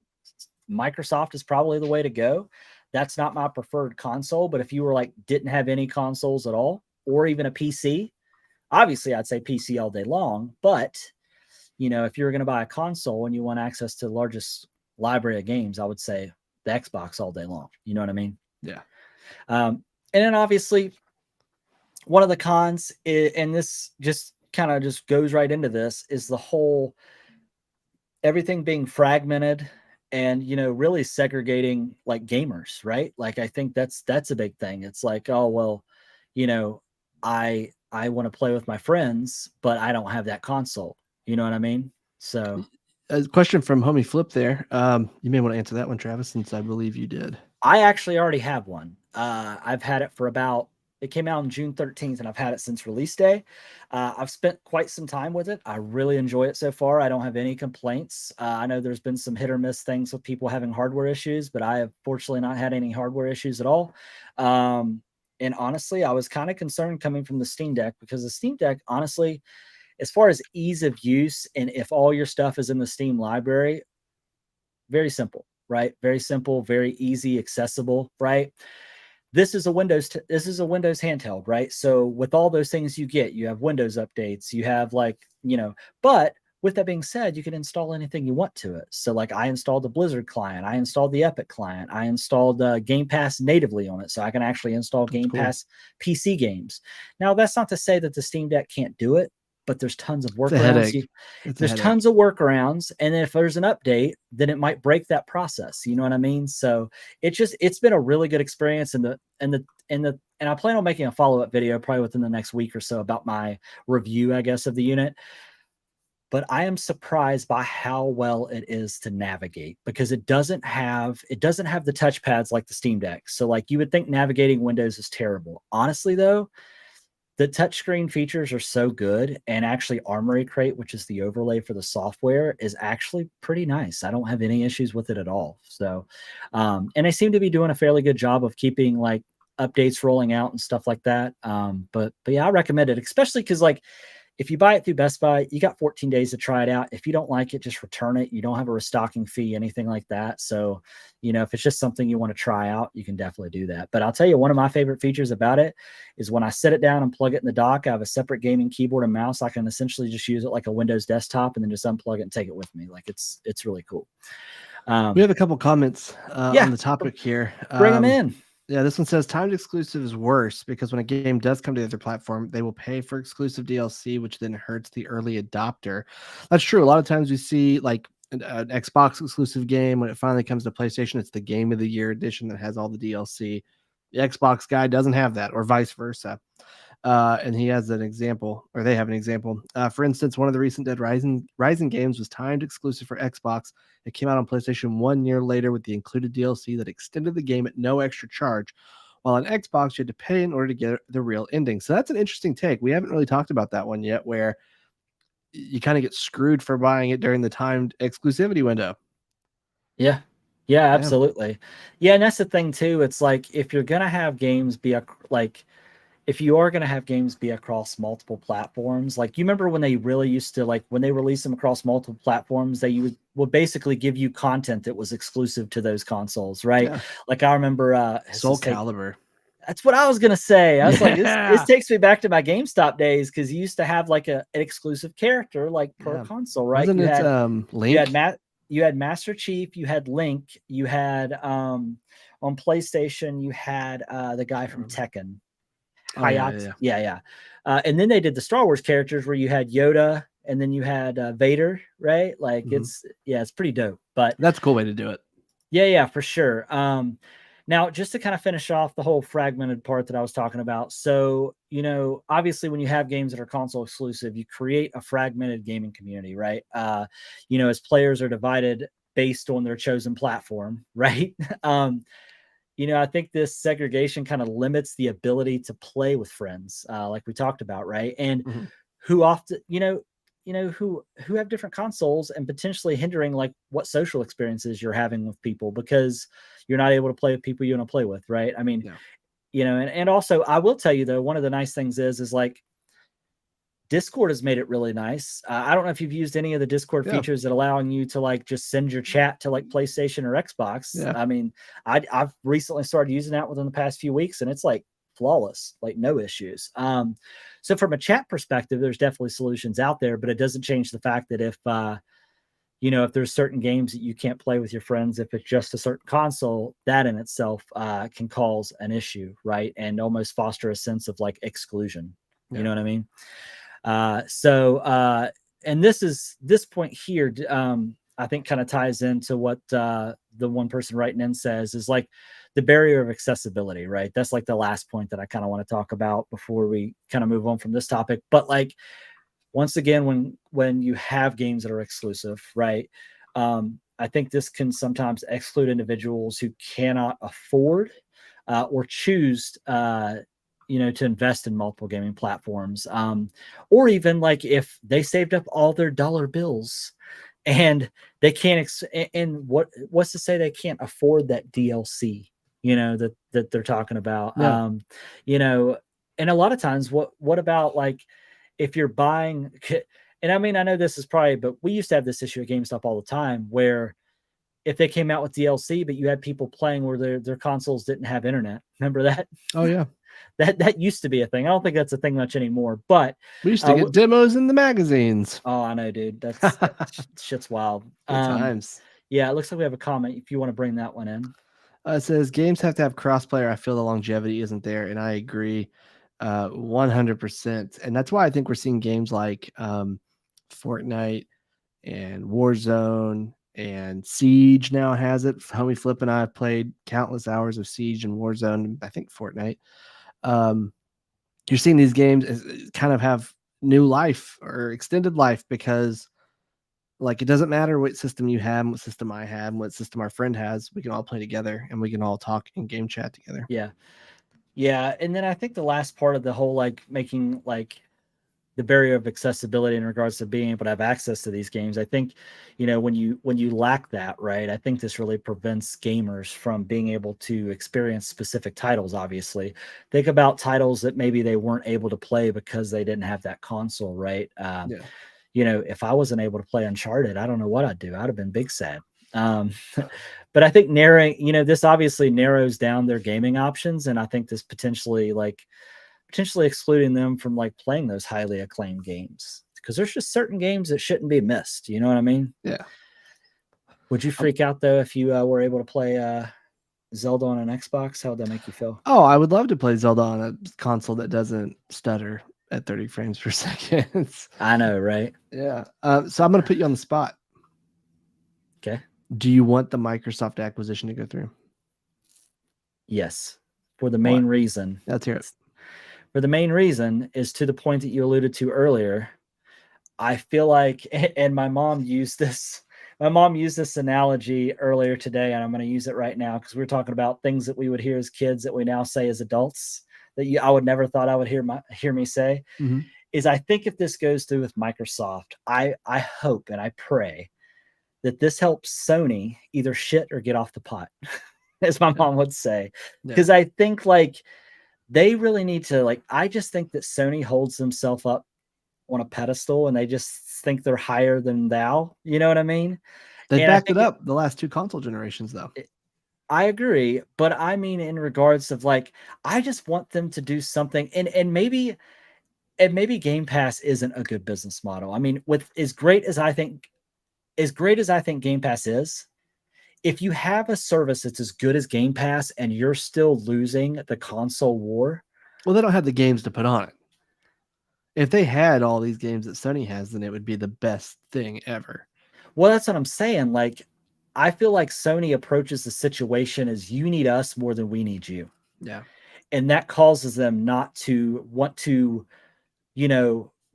Microsoft is probably the way to go. That's not my preferred console, but if you were like didn't have any consoles at all or even a PC, obviously I'd say PC all day long, but if you're going to buy a console and you want access to the largest library of games, I would say the Xbox all day long. You know what I mean? Yeah. And then obviously one of the cons is, and this just kind of just goes right into this, is the whole everything being fragmented and really segregating like gamers, right? Like I think that's a big thing. It's like, oh well, you know, I want to play with my friends, but I don't have that console. You know what I mean? So A question from Homie Flip there. You may want to answer that one, Travis, since I believe you did. I actually already have one. I've had it for it came out on June 13th, and I've had it since release day. I've spent quite some time with it. I really enjoy it so far. I don't have any complaints. I know there's been some hit or miss things with people having hardware issues, but I have fortunately not had any hardware issues at all. And honestly, I was kind of concerned coming from the Steam Deck, because the Steam Deck, honestly, as far as ease of use and if all your stuff is in the Steam library, very simple, right? Very simple, very easy, accessible, right? This is a Windows handheld, right? So with all those things you have Windows updates, you have but with that being said, you can install anything you want to it. So like I installed the Blizzard client, I installed the Epic client, I installed Game Pass natively on it, so I can actually install That's Game cool. Pass PC games. Now that's not to say that the Steam Deck can't do it, but there's tons of It's a workarounds. headache. There's tons of workarounds, and if there's an update, then it might break that process. You know what I mean? So it's been a really good experience, and I plan on making a follow-up video probably within the next week or so about my review, I guess, of the unit. But I am surprised by how well it is to navigate, because it doesn't have the touchpads like the Steam Deck. So like you would think navigating Windows is terrible. Honestly though, the touchscreen features are so good, and actually Armory Crate, which is the overlay for the software, is actually pretty nice. I don't have any issues with it at all. So, and they seem to be doing a fairly good job of keeping like updates rolling out and stuff like that. But yeah, I recommend it, especially because like if you buy it through Best Buy, you got 14 days to try it out. If you don't like it, just return it. You don't have a restocking fee, anything like that. So, if it's just something you want to try out, you can definitely do that. But I'll tell you, one of my favorite features about it is when I set it down and plug it in the dock, I have a separate gaming keyboard and mouse. I can essentially just use it like a Windows desktop and then just unplug it and take it with me. Like it's really cool. We have a couple comments Yeah, on the topic here. bring them in. Yeah, this one says timed exclusive is worse because when a game does come to the other platform, they will pay for exclusive DLC, which then hurts the early adopter. That's true. A lot of times we see like an Xbox exclusive game when it finally comes to PlayStation, it's the Game of the Year edition that has all the DLC. The Xbox guy doesn't have that, or vice versa. And he has an example, or they have an example. For instance, one of the recent Dead Rising games was timed exclusive for Xbox. It came out on PlayStation 1 year later with the included DLC that extended the game at no extra charge. While on Xbox, you had to pay in order to get the real ending. So that's an interesting take. We haven't really talked about that one yet, where you kind of get screwed for buying it during the timed exclusivity window. Yeah. Yeah, Yeah. absolutely. Yeah, and that's the thing too. It's like if you're gonna have games be like if you are gonna have games be across multiple platforms, like you remember when they really used to like when they released them across multiple platforms, they would basically give you content that was exclusive to those consoles, right? Yeah. Like I remember Soul Calibur. that's what I was gonna say. I was like, this Yeah. takes me back to my GameStop days because you used to have like an exclusive character like per Yeah. console, right? Wasn't it You had Link? you had Master Chief, you had Link, you had on PlayStation, you had the guy Can't from remember. Tekken. Oh yeah, yeah, Hayat, yeah. yeah. And then they did the Star Wars characters where you had Yoda and then you had Vader, right? Like Mhm. it's pretty dope. But That's a cool way to do it. yeah, for sure. Now, just to kind of finish off the whole fragmented part that I was talking about. So, obviously, when you have games that are console exclusive, you create a fragmented gaming community, right? As players are divided based on their chosen platform, right? I think this segregation kind of limits the ability to play with friends, like we talked about, right? And Mhm. who often, who have different consoles and potentially hindering like what social experiences you're having with people because you're not able to play with people you want to play with, right? I mean, Yeah. and also I will tell you though, one of the nice things is like Discord has made it really nice. I don't know if you've used any of the Discord Yeah. features that allowing you to like just send your chat to like PlayStation or Xbox. Yeah. I mean, I've recently started using that within the past few weeks, and it's like flawless, like no issues. So from a chat perspective, there's definitely solutions out there, but it doesn't change the fact that if there's certain games that you can't play with your friends, if it's just a certain console, that in itself can cause an issue, right? And almost foster a sense of like exclusion. You Yeah. know what I mean? And this point here, I think kind of ties into what the one person writing in says is like the barrier of accessibility, right? That's like the last point that I kind of want to talk about before we kind of move on from this topic. But like once again, when you have games that are exclusive, right? I think this can sometimes exclude individuals who cannot afford or choose to invest in multiple gaming platforms, or even like if they saved up all their dollar bills and they can't and what's to say they can't afford that DLC, that they're talking about. Yeah. And a lot of times what about like if you're buying, and I mean I know this is probably, but we used to have this issue at GameStop all the time where if they came out with DLC, but you had people playing where their consoles didn't have internet. Remember that? Oh yeah. That used to be a thing. I don't think that's a thing much anymore. But We used to get demos in the magazines. oh, I know, dude. That shit's wild. Good times. Yeah, it looks like we have a comment. If you want to bring that one in. It says games have to have crossplay. I feel the longevity isn't there, and I agree 100%. And that's why I think we're seeing games like Fortnite and Warzone and Siege now has it. Homie Flip and I have played countless hours of Siege and Warzone. I think Fortnite. Um, you're seeing these games kind of have new life or extended life because like it doesn't matter what system you have, what system I have, what system our friend has. We can all play together and we can all talk in game chat together. Yeah. Yeah. And then I think the last part of the whole like making like the barrier of accessibility in regards to being able to have access to these games, I think when you lack that, right, I think this really prevents gamers from being able to experience specific titles. Obviously, think about titles that maybe they weren't able to play because they didn't have that console, right? Yeah. If I wasn't able to play Uncharted, I don't know what I'd do. I'd have been big sad. um, but I think narrowing, this obviously narrows down their gaming options, and I think this potentially excluding them from like playing those highly acclaimed games because there's just certain games that shouldn't be missed. You know what I mean? Yeah. Would you freak out though if you were able to play Zelda on an Xbox? How would that make you feel? Oh, I would love to play Zelda on a console that doesn't stutter at 30 frames per second. I know, right? Yeah. So I'm going to put you on the spot. Okay. Do you want the Microsoft acquisition to go through? Yes. For the What? main reason. Let's hear it. For the main reason is to the point that you alluded to earlier. I feel like, and my mom used this. My mom used this analogy earlier today, and I'm going to use it right now because we're talking about things that we would hear as kids that we now say as adults that I would never thought I would hear me say. Mm-hmm. Is I think if this goes through with Microsoft, I hope and I pray that this helps Sony either shit or get off the pot, as my mom would say. Because I think like they really need to like. I just think that Sony holds themselves up on a pedestal and they just think they're higher than thou. You know what I mean? They And backed it up the last 2 console generations, though. I agree, but I mean in regards of like, I just want them to do something, and maybe Game Pass isn't a good business model. I mean, with as great as I think Game Pass is, if you have a service that's as good as Game Pass and you're still losing the console war, well, they don't have the games to put on it. If they had all these games that Sony has, then it would be the best thing ever. Well, that's what I'm saying. Like, I feel like Sony approaches the situation as you need us more than we need you. Yeah. And that causes them not to want to,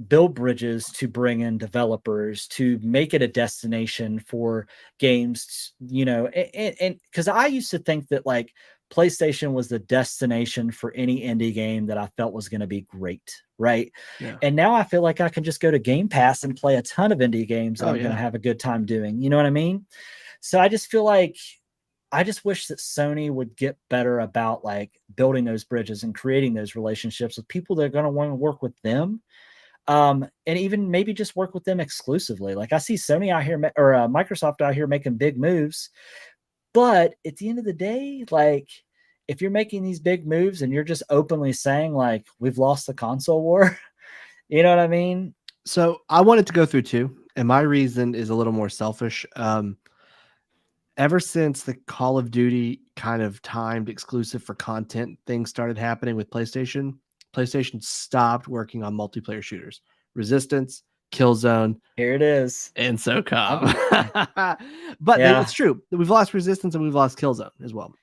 build bridges to bring in developers, to make it a destination for games, and because I used to think that like PlayStation was the destination for any indie game that I felt was going to be great, right? Yeah. And now I feel like I can just go to Game Pass and play a ton of indie games that I'm going to have a good time doing. You know what I mean? So I just feel like I just wish that Sony would get better about like building those bridges and creating those relationships with people that are going to want to work with them. And even maybe just work with them exclusively. Like I see Sony out here or Microsoft out here making big moves, but at the end of the day, like if you're making these big moves and you're just openly saying like we've lost the console war, you know what I mean? So I wanted to go through 2, and my reason is a little more selfish. Ever since the Call of Duty kind of timed exclusive for content things started happening with PlayStation stopped working on multiplayer shooters. Resistance, Killzone. Here it is. And SOCOM. But it's true. We've lost Resistance and we've lost Killzone as well.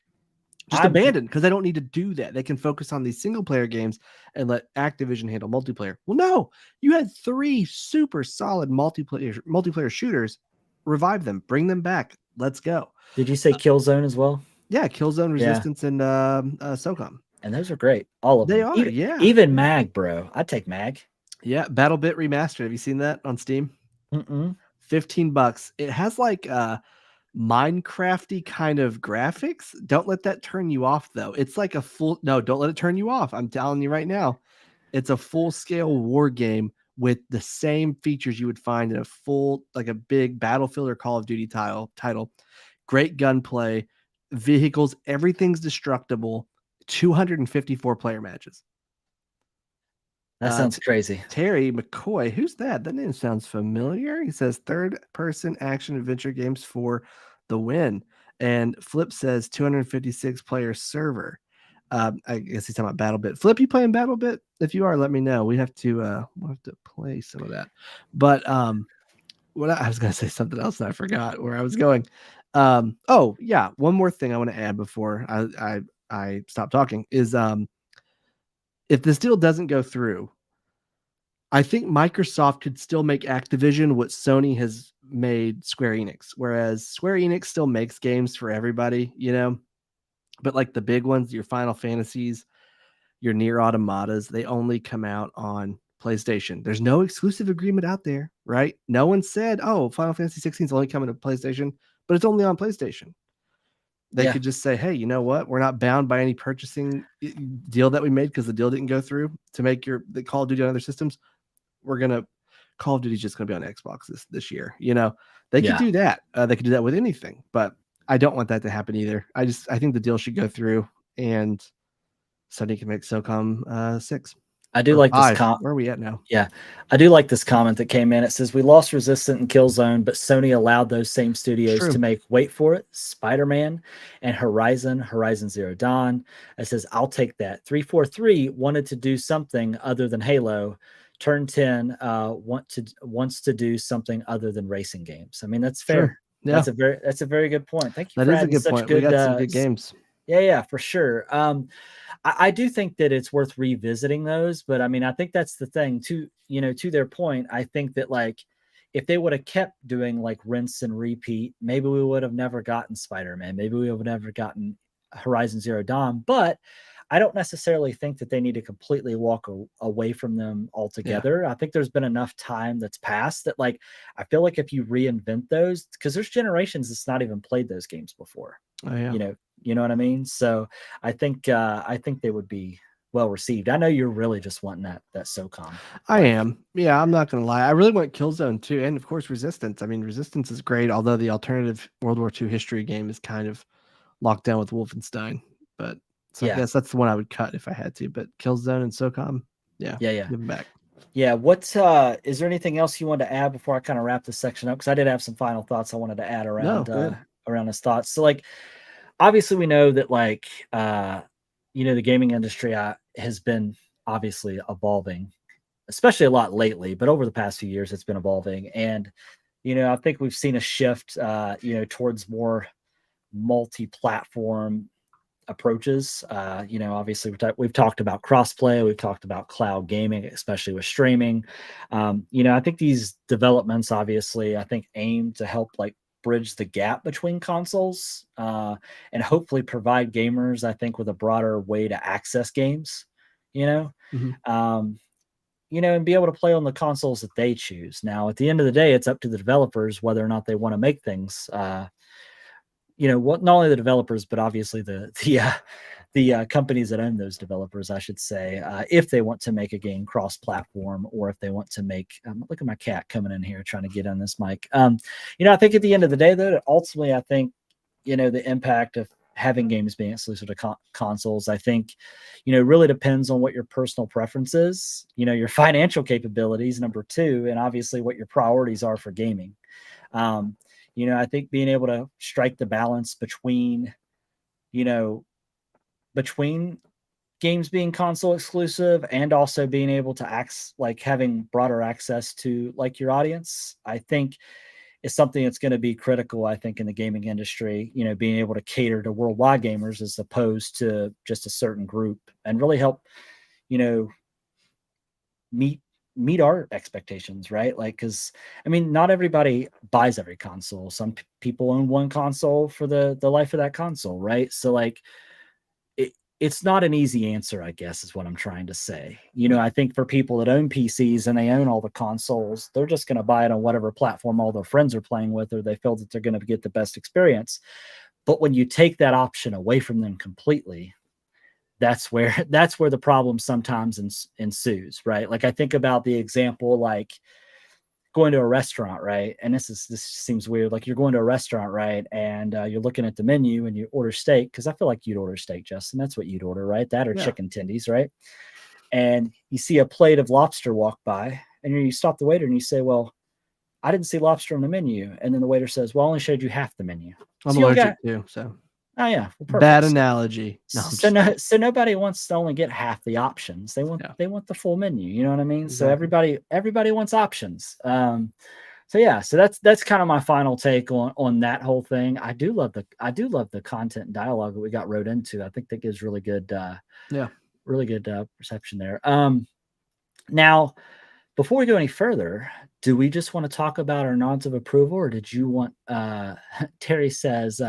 Just abandoned because they don't need to do that. They can focus on these single player games and let Activision handle multiplayer. Well, no, you had 3 super solid multiplayer shooters. Revive them, bring them back. Let's go. Did you say Killzone as well? Yeah, Killzone, Resistance, and SOCOM. And those are great. All of them. They are, Even Mag, bro. I'd take Mag. Yeah, BattleBit Remastered. Have you seen that on Steam? $15. It has like Minecrafty kind of graphics. Don't let that turn you off, though. It's like don't let it turn you off. I'm telling you right now. It's a full-scale war game with the same features you would find in a big Battlefield or Call of Duty title. Great gunplay, vehicles, everything's destructible. 254 player matches. That sounds crazy. Terry McCoy, who's that? That name sounds familiar. He says third-person action adventure games for the win. And Flip says 256 player server. I guess he's talking about BattleBit. Flip, you playing BattleBit? If you are, let me know. We'll have to play some of that. But what I was going to say something else and I forgot where I was going. Oh yeah, one more thing I want to add before I stop talking is if this deal doesn't go through, I think Microsoft could still make Activision what Sony has made Square Enix, whereas Square Enix still makes games for everybody, but like the big ones, your Final Fantasies, your Nier Automatas, they only come out on PlayStation. There's no exclusive agreement out there, right? No one said, oh, Final Fantasy 16 is only coming to PlayStation, but it's only on PlayStation. They could just say, hey, you know what? We're not bound by any purchasing deal that we made because the deal didn't go through to make the Call of Duty on other systems. Call of Duty is just going to be on Xbox this year. They could do that. They could do that with anything, but I don't want that to happen either. I think the deal should go through and Sony can make SOCOM 6. I do or like this 5. Where are we at now? Yeah, I do like this comment that came in. It says, "We lost Resistant and Killzone, but Sony allowed those same It's studios to true. make, wait for it, Spider-Man and Horizon Zero Dawn." It says, "I'll take that." 343 wanted to do something other than Halo. Turn 10 wants to do something other than racing games. I mean, that's True. fair. Yeah, That's a very good point. Thank you that for is a adding good such point. We good got some good games. yeah, for sure. I do think that it's worth revisiting those, but I mean, I think that's the thing too, to their point. I think that like if they would have kept doing like rinse and repeat, maybe we would have never gotten Spider-Man. Maybe we would have never gotten Horizon Zero Dawn, but I don't necessarily think that they need to completely walk away from them Yeah. altogether. I think there's been enough time that's passed that like I feel like if you reinvent those, because there's generations that's not even played those games before. Oh yeah. You know, you know what I mean? So I think they would be well received. I know you're really just wanting that SOCOM I life. am. Yeah, I'm not gonna lie. I really want Killzone too, and of course Resistance. I mean, Resistance is great, although the alternative World War II history game is kind of locked down with Wolfenstein. But so I Yeah. guess that's the one I would cut if I had to. But Killzone and SOCOM, yeah, Yeah, yeah. give them back. Yeah, what is there anything else you wanted to add before I kind of wrap this section up? Because I did have some final thoughts I wanted to add No, around good. around his thoughts. So like obviously we know that like the gaming industry has been obviously evolving, especially a lot lately, but over the past few years it's been evolving. And I think we've seen a shift towards more multi-platform approaches. Obviously we've talked about crossplay, we've talked about cloud gaming, especially with streaming. I think these developments, obviously, I think aim to help like bridge the gap between consoles and hopefully provide gamers, I think, with a broader way to access games. You know, Hmm. um, and be able to play on the consoles that they choose. Now, at the end of the day, it's up to the developers whether or not they want to make things. What not only the developers, but obviously the companies that own those developers, I should say, if they want to make a game cross-platform or if they want to make. Look at my cat coming in here trying to get on this mic. I think at the end of the day, though, ultimately, I think the impact of having games being exclusive to consoles, I think, really depends on what your personal preference is, your financial capabilities, number two, and obviously what your priorities are for gaming. Um, I think being able to strike the balance you know, between games being console exclusive and also being able to like having broader access to like your audience, I think is something that's going to be critical, I think, in the gaming industry, being able to cater to worldwide gamers as opposed to just a certain group and really help, you know, meet meet our expectations, right? Like, because I mean, not everybody buys every console. Some people own one console for the life of that console, right? So like, it's not an easy answer, I guess, is what I'm trying to say. Yeah. I think for people that own PCs and they own all the consoles, they're just going to buy it on whatever platform all their friends are playing with, or they feel that they're going to get the best experience. But when you take that option away from them completely, that's where the problem sometimes ensues, right? Like I think about the example, like going to a restaurant, right? And this seems weird. Like you're going to a restaurant, right? And you're looking at the menu and you order steak because I feel like you'd order steak, Justin. That's what you'd order, right? That or Yeah. chicken tendies, right? And you see a plate of lobster walk by, and you stop the waiter and you say, "Well, I didn't see lobster on the menu." And then the waiter says, "Well, I only showed you half the menu." I'm So you only got, allergic too, so oh yeah, well, bad perfect. analogy. No, I'm So just no, kidding. so nobody wants to only get half the options. Yeah, They want the full menu. You know what I mean? So exactly. everybody wants options. So yeah, so that's kind of my final take on that whole thing. I do love the content and dialogue that we got wrote into. I think that gives Yeah. really good perception there. Now before we go any further, do we just want to talk about our nods of approval, or did you want Terry says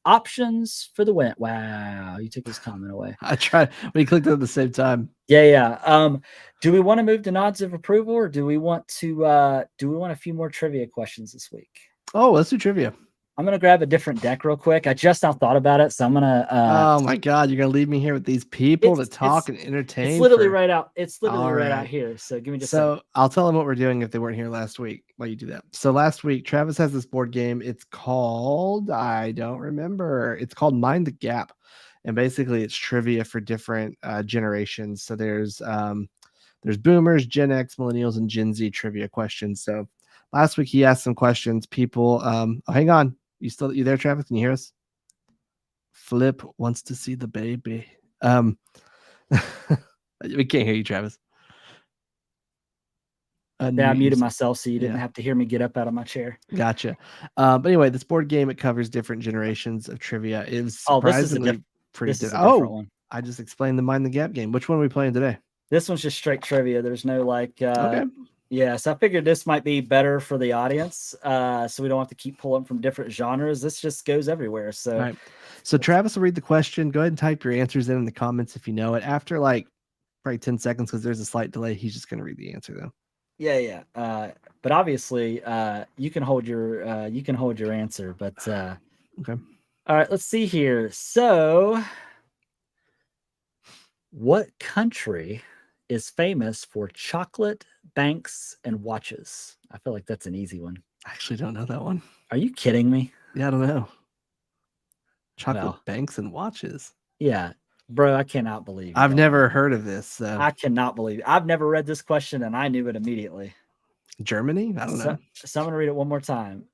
options for the win. Wow, you took his comment away. I tried. We clicked at the same time. Yeah, yeah. Do we want to move to nods of approval, or do we want a few more trivia questions this week? Oh, let's do trivia. I'm gonna grab a different deck real quick. I just now thought about it, so I'm gonna Oh my God, you're gonna leave me here with these people to it's talk it's and entertain for. it's literally All right out right. here. So give me just a second. So I'll tell them what we're doing if they weren't here last week while you do that. So last week, Travis has this board game. It's called, I don't remember. It's called Mind the Gap. and basically it's trivia for different generations. So there's boomers, Gen X, millennials, and Gen Z trivia questions. So last week he asked some questions. People, oh, hang on, you there, Travis? Can you hear us? Flip wants to see the baby. We can't hear you, Travis. Yeah, I Unmute muted yourself. myself so you didn't Yeah. have to hear me get up out of my chair. Gotcha. But anyway, this board game, it covers different generations of trivia. It was Oh, this is a surprisingly pretty this is a different Oh, one. I just explained the Mind the Gap game. Which one are we playing today? This one's just straight trivia. There's no like Okay. yeah, so I figured this might be better for the audience. So we don't have to keep pulling from different genres. This just goes everywhere. So All right. So Travis will read the question. Go ahead and type your answers in the comments if you know it. After like probably 10 seconds, because there's a slight delay, he's just going to read the answer though. yeah. But obviously you can hold your answer. But Okay. all right, let's see here. So what country is famous for chocolate, banks, and watches? I feel like that's an easy one. I actually don't know that one. Are you kidding me? Yeah, I don't know. Chocolate Well, banks and watches. yeah, bro, I cannot believe you I've don't never know. heard of this. So. I cannot believe it. I've never read this question and I knew it immediately. Germany? I don't know. So I'm gonna read it one more time.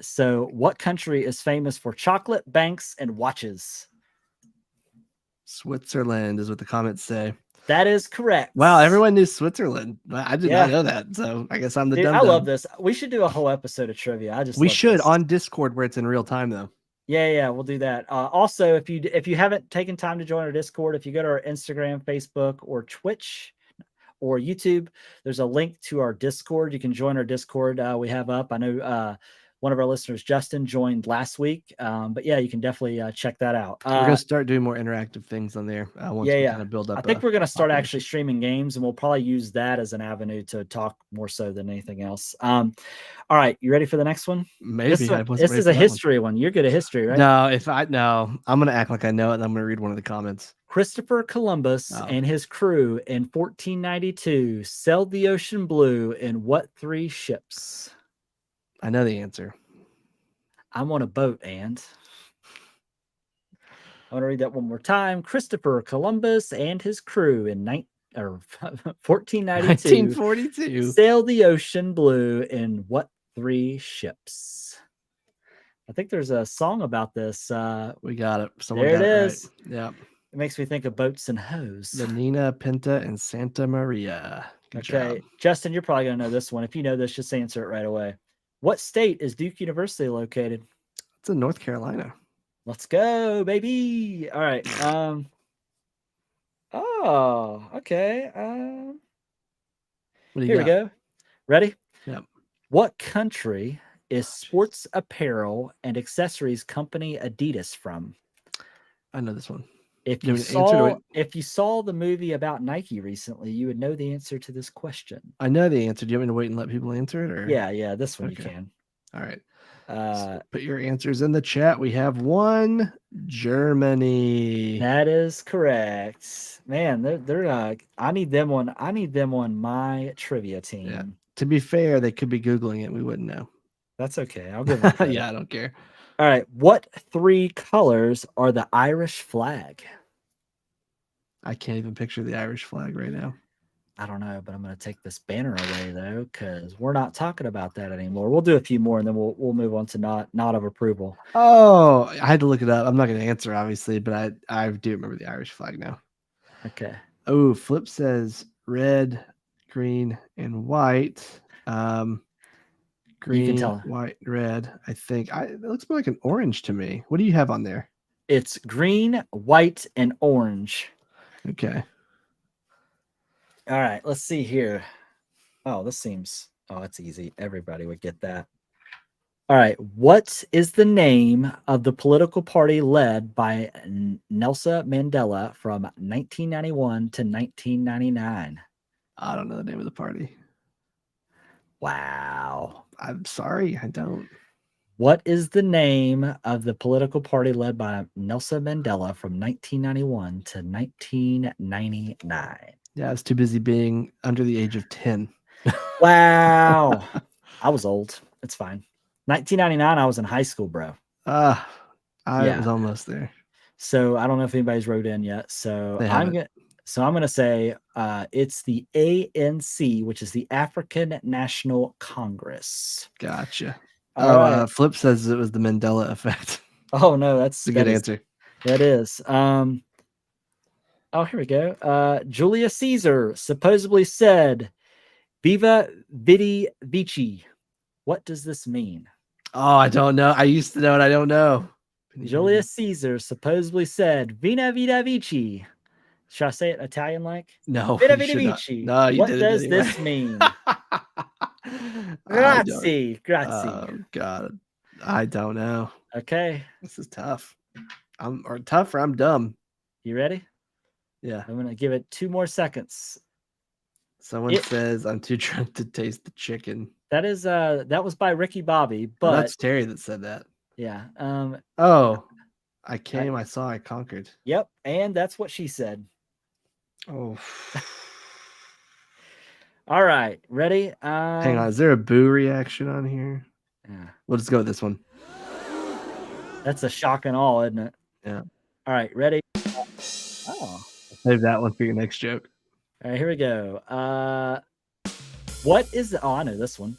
So what country is famous for chocolate, banks, and watches? Switzerland is what the comments say. That is correct. Wow, everyone knew Switzerland. I did not know that. So I guess I'm the dumb. I love this. We should do a whole episode of trivia. We should this. on Discord where it's in real time though. Yeah, we'll do that. Also, if you haven't taken time to join our Discord, if you go to our Instagram, Facebook, or Twitch or YouTube, there's a link to our Discord. You can join our Discord. We have up. I know one of our listeners, Justin, joined last week. But yeah, you can definitely check that out. We're gonna start doing more interactive things on there once we kind of build up. I think we're gonna start actually streaming games, and we'll probably use that as an avenue to talk more so than anything else. All right, you ready for the next one? Maybe this is a history one. You're good at history, right? No, I'm gonna act like I know it, and I'm gonna read one of the comments. Christopher Columbus and his crew in 1492 sailed the ocean blue in what 3 ships? I know the answer. I'm on a boat, and I want to read that one more time. Christopher Columbus and his crew in 1492 sailed the ocean blue in what 3 ships? I think there's a song about this. We got it. There it is. Right. Yeah. It makes me think of boats and hoes. The Nina, Pinta, and Santa Maria. Good job. Justin, you're probably going to know this one. If you know this, just answer it right away. What state is Duke University located? It's in North Carolina. Let's go, baby. All right. Oh, okay. Here we go. Ready? Yep. What country is sports apparel and accessories company Adidas from? I know this one. If you saw the movie about Nike recently, you would know the answer to this question. I know the answer. Do you want me to wait and let people answer it? Or yeah, this one you can. All right. So put your answers in the chat. We have one, Germany. That is correct. Man, they're I need them on my trivia team. Yeah. To be fair, they could be Googling it. We wouldn't know. That's okay. I'll give them credit. Yeah, I don't care. All right. What 3 colors are the Irish flag? I can't even picture the Irish flag right now. I don't know, but I'm going to take this banner away though, because we're not talking about that anymore. We'll do a few more, and then we'll move on to not of approval. Oh, I had to look it up. I'm not going to answer, obviously, but I do remember the Irish flag now. Okay. Oh, Flip says red, green, and white. Green, white, red. I think it looks more like an orange to me. What do you have on there? It's green, white, and orange. Okay. All right, let's see here. Oh, it's easy. Everybody would get that. All right, what is the name of the political party led by Nelson Mandela from 1991 to 1999? I don't know the name of the party. Wow. I'm sorry, I don't. What is the name of the political party led by Nelson Mandela from 1991 to 1999? Yeah, I was too busy being under the age of 10. Wow. I was old. It's fine. 1999, I was in high school, bro. I was almost there. So I don't know if anybody's wrote in yet. They haven't. I'm gonna say it's the ANC, which is the African National Congress. Gotcha. All right. Flip says it was the Mandela effect. Oh no, It's a good answer. That is. Oh, here we go. Julius Caesar supposedly said, "Viva Vidi Vici." What does this mean? Oh, I don't know. I used to know it. I don't know. Julius Caesar supposedly said, "Vina Vita Vici." Should I say it Italian like? No, Vita you Vita should not. Vici. No, you What did it does anyway. this mean? I don't. Grazie. Oh God, I don't know. Okay. This is tough. I'm tough or I'm dumb. You ready? Yeah. I'm gonna give it 2 more seconds. Someone says I'm too drunk to taste the chicken. That was by Ricky Bobby, but that's Terry that said that. Yeah. Oh, I came, I saw, I conquered. Yep, and that's what she said. Oh. All right, ready? Hang on, is there a boo reaction on here? Yeah. We'll just go with this one. That's a shock and awe, isn't it? Yeah. All right, ready? Oh. Save that one for your next joke. All right, here we go. What is the? Oh, I know this one.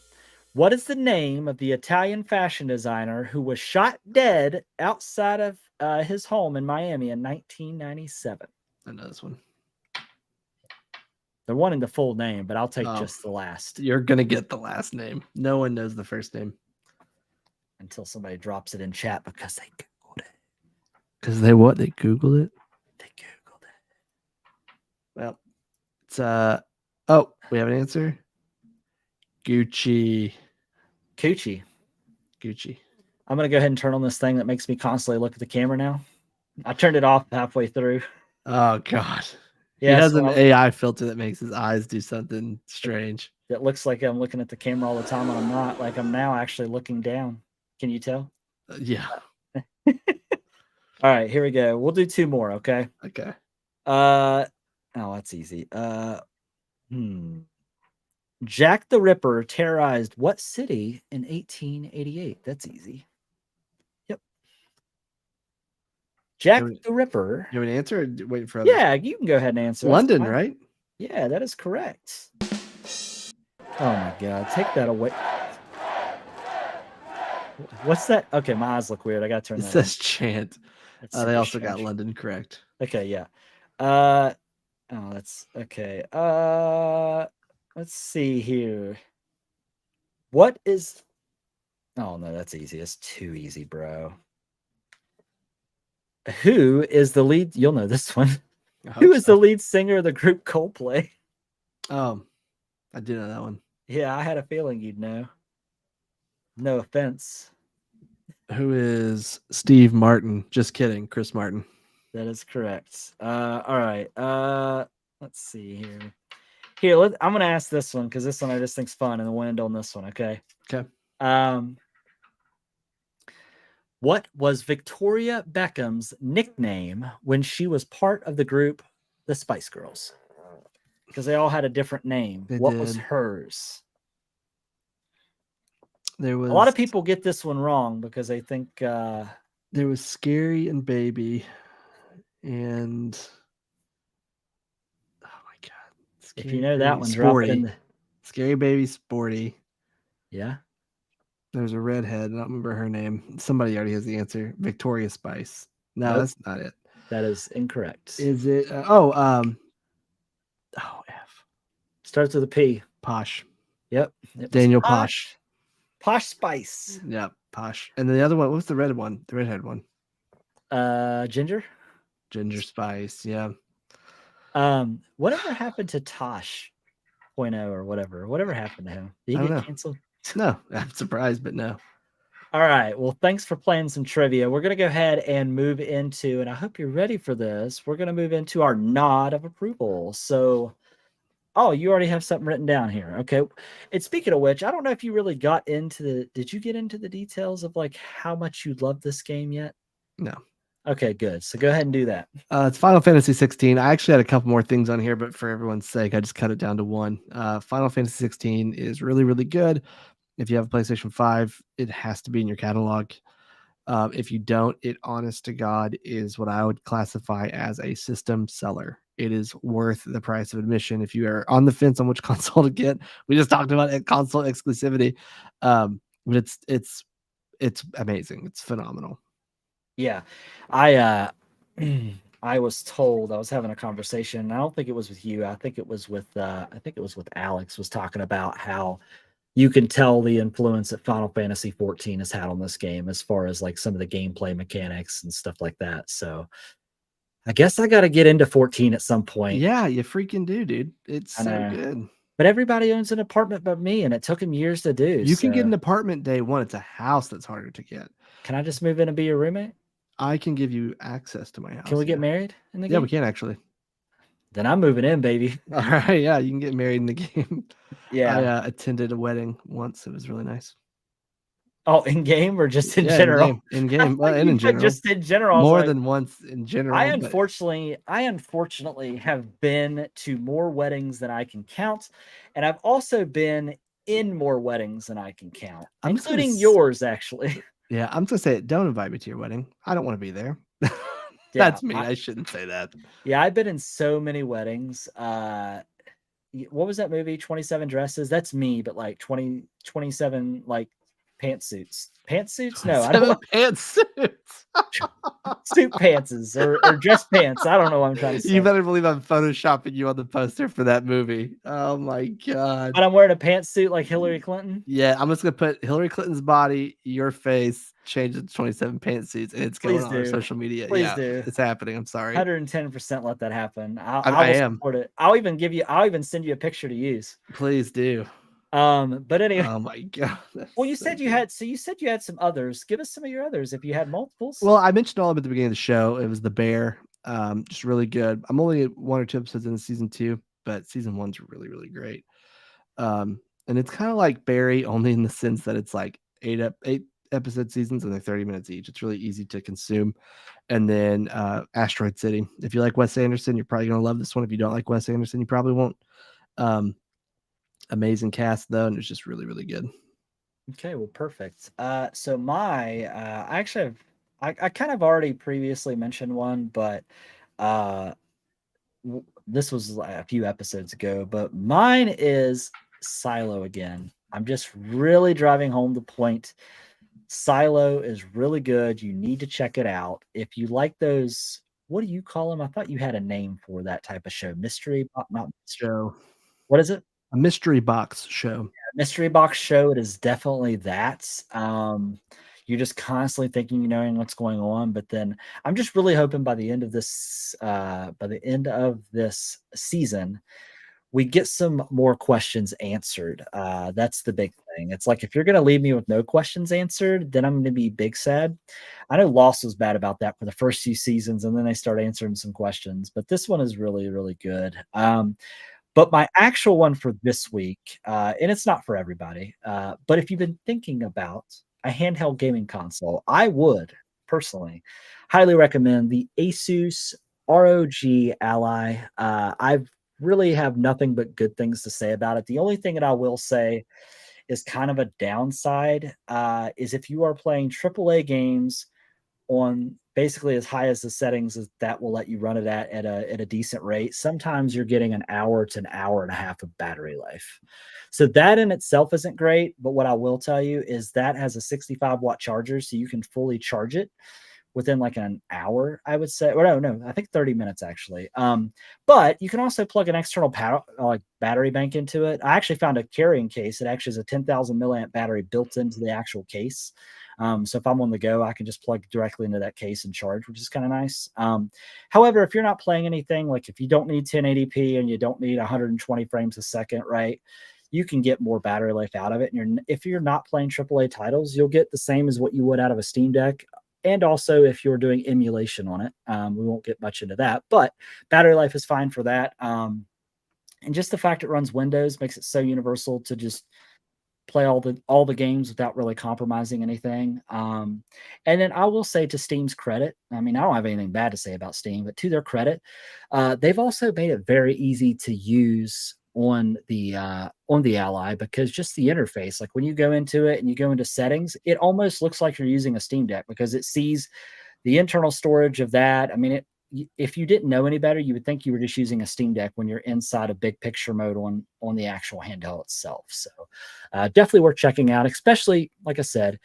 What is the name of the Italian fashion designer who was shot dead outside of his home in Miami in 1997? I know this one. They're wanting the full name, but I'll take just the last. You're going to get the last name. No one knows the first name. Until somebody drops it in chat because they Googled it. Because they what? They Googled it? They Googled it. Well, it's oh, we have an answer. Gucci. Gucci. I'm going to go ahead and turn on this thing that makes me constantly look at the camera now. I turned it off halfway through. Oh, God. Yeah, he has an AI filter that makes his eyes do something strange. It looks like I'm looking at the camera all the time, and I'm not. Like, I'm now actually looking down. Can you tell? Yeah. All right, here we go. We'll do 2 more, okay? Okay. Oh, that's easy. Jack the Ripper terrorized what city in 1888? That's easy. Yep. Jack the Ripper. You have an answer? Or wait for others? Yeah, you can go ahead and answer. London, right? Yeah, that is correct. Oh my God, take that away. What's that? Okay, my eyes look weird. I got to turn that. It says chant. They also got London correct. Okay, yeah. Oh, that's okay. Let's see here. What is? Oh no, that's easy. It's too easy, bro. Who is the lead? You'll know this one. Who is the lead singer of the group Coldplay? I do know that one. Yeah, I had a feeling you'd know. No offense. Who is Steve Martin? Just kidding, Chris Martin. That is correct. All right. Let's see here. Here, I'm gonna ask this one because this one I just think's fun, and then we'll end on this one. Okay. Okay. What was Victoria Beckham's nickname when she was part of the group the Spice Girls? Because they all had a different name. What was hers? There was a lot of people get this one wrong because they think there was Scary and Baby, and oh my God, Scary if you know that one, Sporty. drop it in the... Scary Baby, Sporty. Yeah. There's a redhead. I don't remember her name. Somebody already has the answer. Victoria Spice. No, that's not it. That is incorrect. Is it? F. Starts with a P. Posh. Yep. Daniel Posh. Posh Spice. Yeah, Posh. And then the other one, what's the red one? The redhead one. Ginger. Ginger Spice. Yeah. Whatever happened to Tosh 0.0 or whatever? Whatever happened to him? Did he get canceled? No, I'm surprised, but no. All right. Well, thanks for playing some trivia. We're going to go ahead and move into, and I hope you're ready for this. We're going to move into our nod of approval. So, oh, you already have something written down here. Okay. And speaking of which, I don't know if you really got into did you get into the details of like how much you love this game yet? No. Okay, good. So go ahead and do that. It's Final Fantasy 16. I actually had a couple more things on here, but for everyone's sake, I just cut it down to one. Final Fantasy 16 is really, really good. If you have a PlayStation 5, it has to be in your catalog. If you don't, it honest to God is what I would classify as a system seller. It is worth the price of admission. If you are on the fence on which console to get, we just talked about it, console exclusivity. But it's amazing. It's phenomenal. Yeah. I I was told, I was having a conversation, and I don't think it was with you. I think it was with Alex was talking about how you can tell the influence that Final Fantasy 14 has had on this game as far as like some of the gameplay mechanics and stuff like that. So I guess I got to get into 14 at some point. Yeah, you freaking do, dude. It's I so know, good. but everybody owns an apartment but me, and it took him years to do. You can get So an apartment day one. It's a house that's harder to get. can I just move in and be your roommate? I can give you access to my Can house. we get Yeah. married in the Yeah, we game? can actually. Then I'm moving in, baby. All right. Yeah, you can get married in the game. I Yeah. attended a wedding once. It was really nice. Oh, in game or just in Yeah, in general? game, in I game, thought and you in said general, just in general. I was more like, than once in I general. But unfortunately have been to more weddings than I can count, and I've also been in more weddings than I can count, I'm just gonna, including yours, actually. yeah, I'm just gonna say, don't invite me to your wedding. I don't want to be there. Yeah, That's mean. I shouldn't say that. yeah, I've been in so many weddings. What was that movie? 27 Dresses. That's me, but like 27 like pantsuits. Pantsuits? No, I don't Seven want pantsuits. suit pantses or dress pants. I don't know what I'm trying to You say. better believe I'm photoshopping you on the poster for that movie. Oh my god. But I'm wearing a pantsuit like Hillary Clinton. Yeah, I'm just gonna put Hillary Clinton's body, your face, change it to 27 pantsuits, and it's going Please on our do. social media. Please Yeah, do. it's happening. I'm sorry. 110% let that happen. I I will am. support it. I'll even send you a picture to use. Please do. But anyway, Oh my god, that's well, so good. you said you had some others. Give us some of your others if you had multiples. Well, I mentioned all of them at the beginning of the show. It was the bear, just really good. I'm only at 1 or 2 episodes in season 2, but season 1's really, really great. And it's kind of like Barry, only in the sense that it's like 8 episode seasons and they're 30 minutes each. It's really easy to consume. And then Asteroid City. If you like Wes Anderson, you're probably gonna love this one. If you don't like Wes Anderson, you probably won't. Um, Amazing cast though, and it's just really, really good. Okay, well, perfect. So I actually have, I kind of already previously mentioned one, but uh, this was like a few episodes ago. But mine is Silo again. I'm just really driving home the point. Silo is really good. You need to check it out. If you like those, what do you call them? I thought you had a name for that type of show. Not mystery. Show, What is it? a mystery box show. Mystery box show. It is definitely that. You're just constantly thinking, you knowing what's going on, but then I'm just really hoping by the end of this season, we get some more questions answered. That's the big thing. It's like if you're going to leave me with no questions answered, then I'm going to be big sad. I know Lost was bad about that for the first few seasons, and then they start answering some questions. But this one is really, really good. But my actual one for this week, and it's not for everybody, but if you've been thinking about a handheld gaming console, I would personally highly recommend the Asus ROG Ally. I've really have nothing but good things to say about it. The only thing that I will say is kind of a downside is if you are playing AAA games on basically as high as the settings as that will let you run it at a decent rate. Sometimes you're getting an hour to an hour and a half of battery life. So that in itself isn't great, but what I will tell you is that has a 65-watt charger, so you can fully charge it within like an hour, I would say. Or no, I think 30 minutes actually. But you can also plug an external power, like battery bank into it. I actually found a carrying case. It actually has a 10,000 milliamp battery built into the actual case. So if I'm on the go, I can just plug directly into that case and charge, which is kind of nice. However, if you're not playing anything, like if you don't need 1080p and you don't need 120 frames a second, right? You can get more battery life out of it. And if you're not playing AAA titles, you'll get the same as what you would out of a Steam Deck. And also, if you're doing emulation on it, we won't get much into that, but battery life is fine for that. And just the fact it runs Windows makes it so universal to just play all the games without really compromising anything. And then I will say to Steam's credit, I mean, I don't have anything bad to say about Steam, but to their credit, they've also made it very easy to use on the Ally, because just the interface, like when you go into it and you go into settings, it almost looks like you're using a Steam Deck because it sees the internal storage of that. I mean, if you didn't know any better, you would think you were just using a Steam Deck when you're inside a big picture mode on the actual handheld itself. So definitely worth checking out, especially like I said,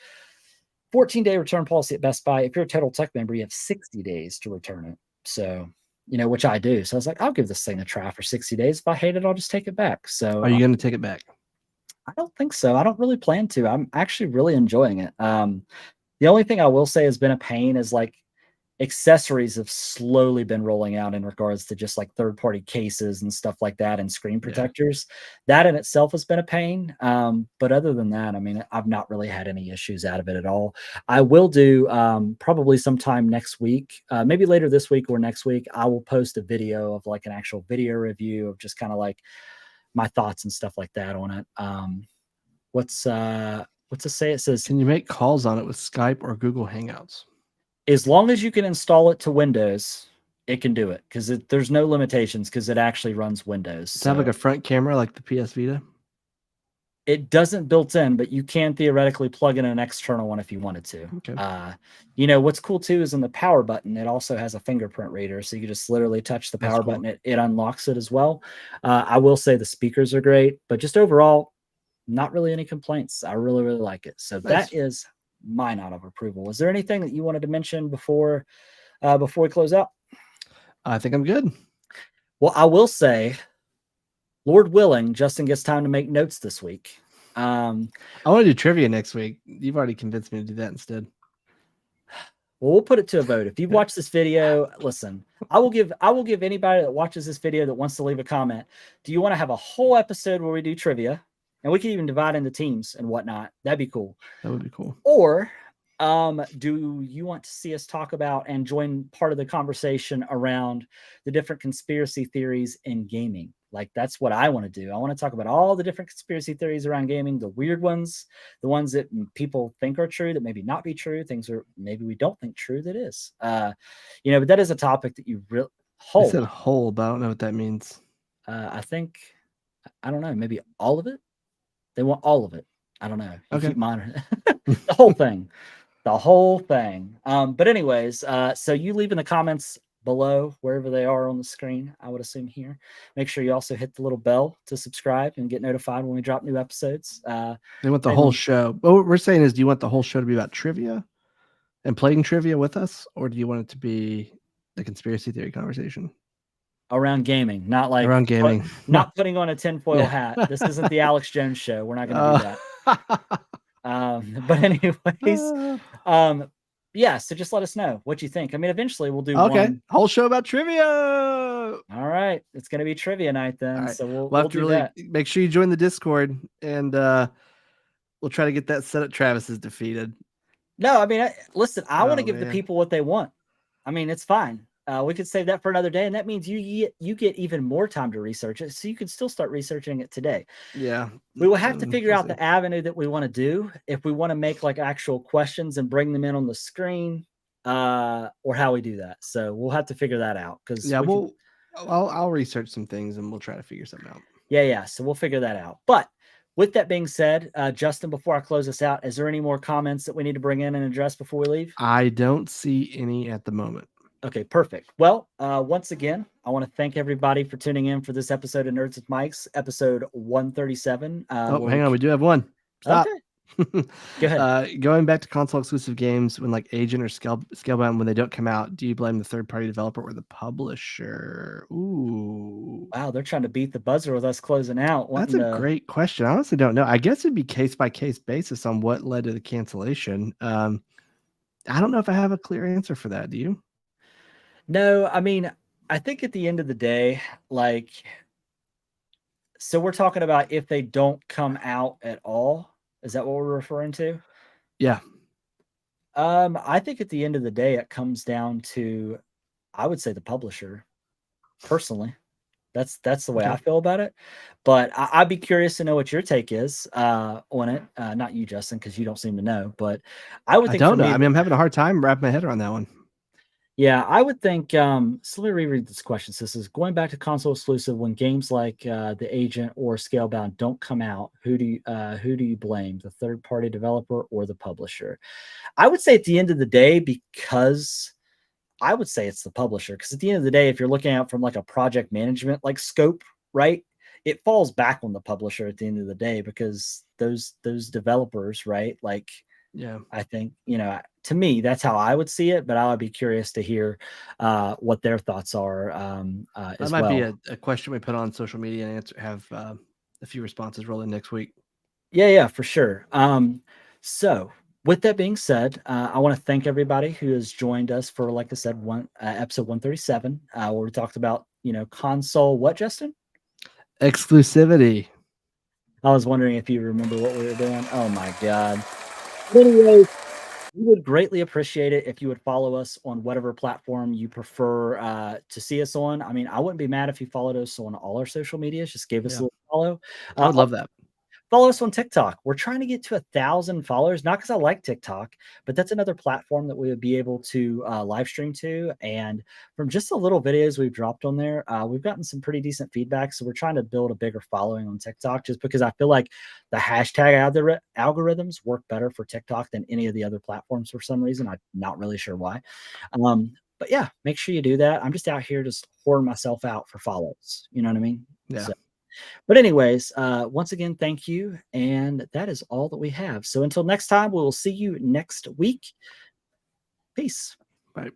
14-day return policy at Best Buy. If you're a Total Tech member, you have 60 days to return it. So, which I do. So I was like, I'll give this thing a try for 60 days. If I hate it, I'll just take it back. So Are you going to take it back? I don't think so. I don't really plan to. I'm actually really enjoying it. The only thing I will say has been a pain is like accessories have slowly been rolling out in regards to just like third-party cases and stuff like that and screen protectors. That in itself has been a pain. But other than that, I mean, I've not really had any issues out of it at all. I will do probably sometime next week, maybe later this week or next week, I will post a video of like an actual video review of just kind of like my thoughts and stuff like that on it. What's it say? It says, can you make calls on it with Skype or Google Hangouts? As long as you can install it to Windows, it can do it because there's no limitations because it actually runs Windows. Does it have like a front camera like the PS Vita? It doesn't built in, but you can theoretically plug in an external one if you wanted to. Okay. What's cool too is in the power button, it also has a fingerprint reader. So you can just literally touch the power button. It unlocks it as well. I will say the speakers are great, but just overall, not really any complaints. I really, really like it. So that is my nod of approval. Is there anything that you wanted to mention before we close out? I think I'm good. Well, I will say, Lord willing, Justin gets time to make notes this week. I want to do trivia next week. You've already convinced me to do that instead. Well, we'll put it to a vote. If you've watched this video, listen, I will give anybody that watches this video that wants to leave a comment. Do you want to have a whole episode where we do trivia? And we can even divide into teams and whatnot. That'd be cool. That would be cool. Or do you want to see us talk about and join part of the conversation around the different conspiracy theories in gaming? Like, that's what I want to do. I want to talk about all the different conspiracy theories around gaming, the weird ones, the ones that people think are true that maybe not be true, things are maybe we don't think true that is. But that is a topic that you really I said whole, but I don't know what that means. I don't know, maybe all of it. They want all of it. I don't know. You keep monitoring the whole thing. The whole thing. But anyways, so you leave in the comments below, wherever they are on the screen, I would assume here. Make sure you also hit the little bell to subscribe and get notified when we drop new episodes. They want the whole show. What we're saying is, do you want the whole show to be about trivia and playing trivia with us? Or do you want it to be the conspiracy theory conversation? Around gaming, not like around gaming, not putting on a tinfoil hat. This isn't the Alex Jones show. We're not going to do that. But anyways, so just let us know what you think. I mean, eventually we'll do one whole show about trivia. All right, it's going to be trivia night then. Right. So we'll do that. Make sure you join the Discord, and we'll try to get that set up. Travis is defeated. No, I mean, listen, I want to give the people what they want. I mean, it's fine. We could save that for another day, and that means you get even more time to research it, so you can still start researching it today. Yeah. We will have to figure out the avenue that we want to do, if we want to make like actual questions and bring them in on the screen, or how we do that. So we'll have to figure that out. I'll research some things and we'll try to figure something out. Yeah. So we'll figure that out. But with that being said, Justin, before I close this out, is there any more comments that we need to bring in and address before we leave? I don't see any at the moment. Okay, perfect. Well, once again, I want to thank everybody for tuning in for this episode of Nerds with Mics, episode 137. Hang on. We do have one. Stop. Okay. Go ahead. Going back to console exclusive games, when like Agent or Scalebound, when they don't come out, do you blame the third-party developer or the publisher? Ooh. Wow, they're trying to beat the buzzer with us closing out. That's a great question. I honestly don't know. I guess it'd be case-by-case basis on what led to the cancellation. I don't know if I have a clear answer for that. Do you? No, I mean, I think at the end of the day, like, so we're talking about if they don't come out at all. Is that what we're referring to? Yeah. I think at the end of the day, it comes down to, I would say, the publisher. Personally, that's the way I feel about it. But I'd be curious to know what your take is on it. Not you, Justin, because you don't seem to know. But I would think. I don't know. I mean, I'm having a hard time wrapping my head around that one. Yeah, I would think. So let me reread this question. So this is going back to console exclusive. When games like The Agent or Scalebound don't come out, who do you blame? The third party developer or the publisher? I would say at the end of the day, because I would say it's the publisher. Because at the end of the day, if you're looking at from like a project management like scope, right, it falls back on the publisher at the end of the day because those developers, right, like Yeah. I think, to me, that's how I would see it, but I would be curious to hear what their thoughts are That as might be well. a question we put on social media and have a few responses roll in next week. Yeah, yeah, for sure. So, with that being said, I want to thank everybody who has joined us for, like I said, one episode 137, where we talked about, console. What, Justin? Exclusivity. I was wondering if you remember what we were doing. Oh my God. But anyway, we would greatly appreciate it if you would follow us on whatever platform you prefer to see us on. I mean, I wouldn't be mad if you followed us on all our social medias. Just gave us a Yeah, little follow. I would love that. Follow us on TikTok. We're trying to get to 1,000 followers, not because I like TikTok, but that's another platform that we would be able to live stream to. And from just the little videos we've dropped on there, we've gotten some pretty decent feedback. So we're trying to build a bigger following on TikTok just because I feel like the hashtag algorithms work better for TikTok than any of the other platforms for some reason. I'm not really sure why. But yeah, make sure you do that. I'm just out here just pouring myself out for follows. You know what I mean? Yeah. So but anyways, once again, thank you. And that is all that we have. So until next time, we will see you next week. Peace. Right.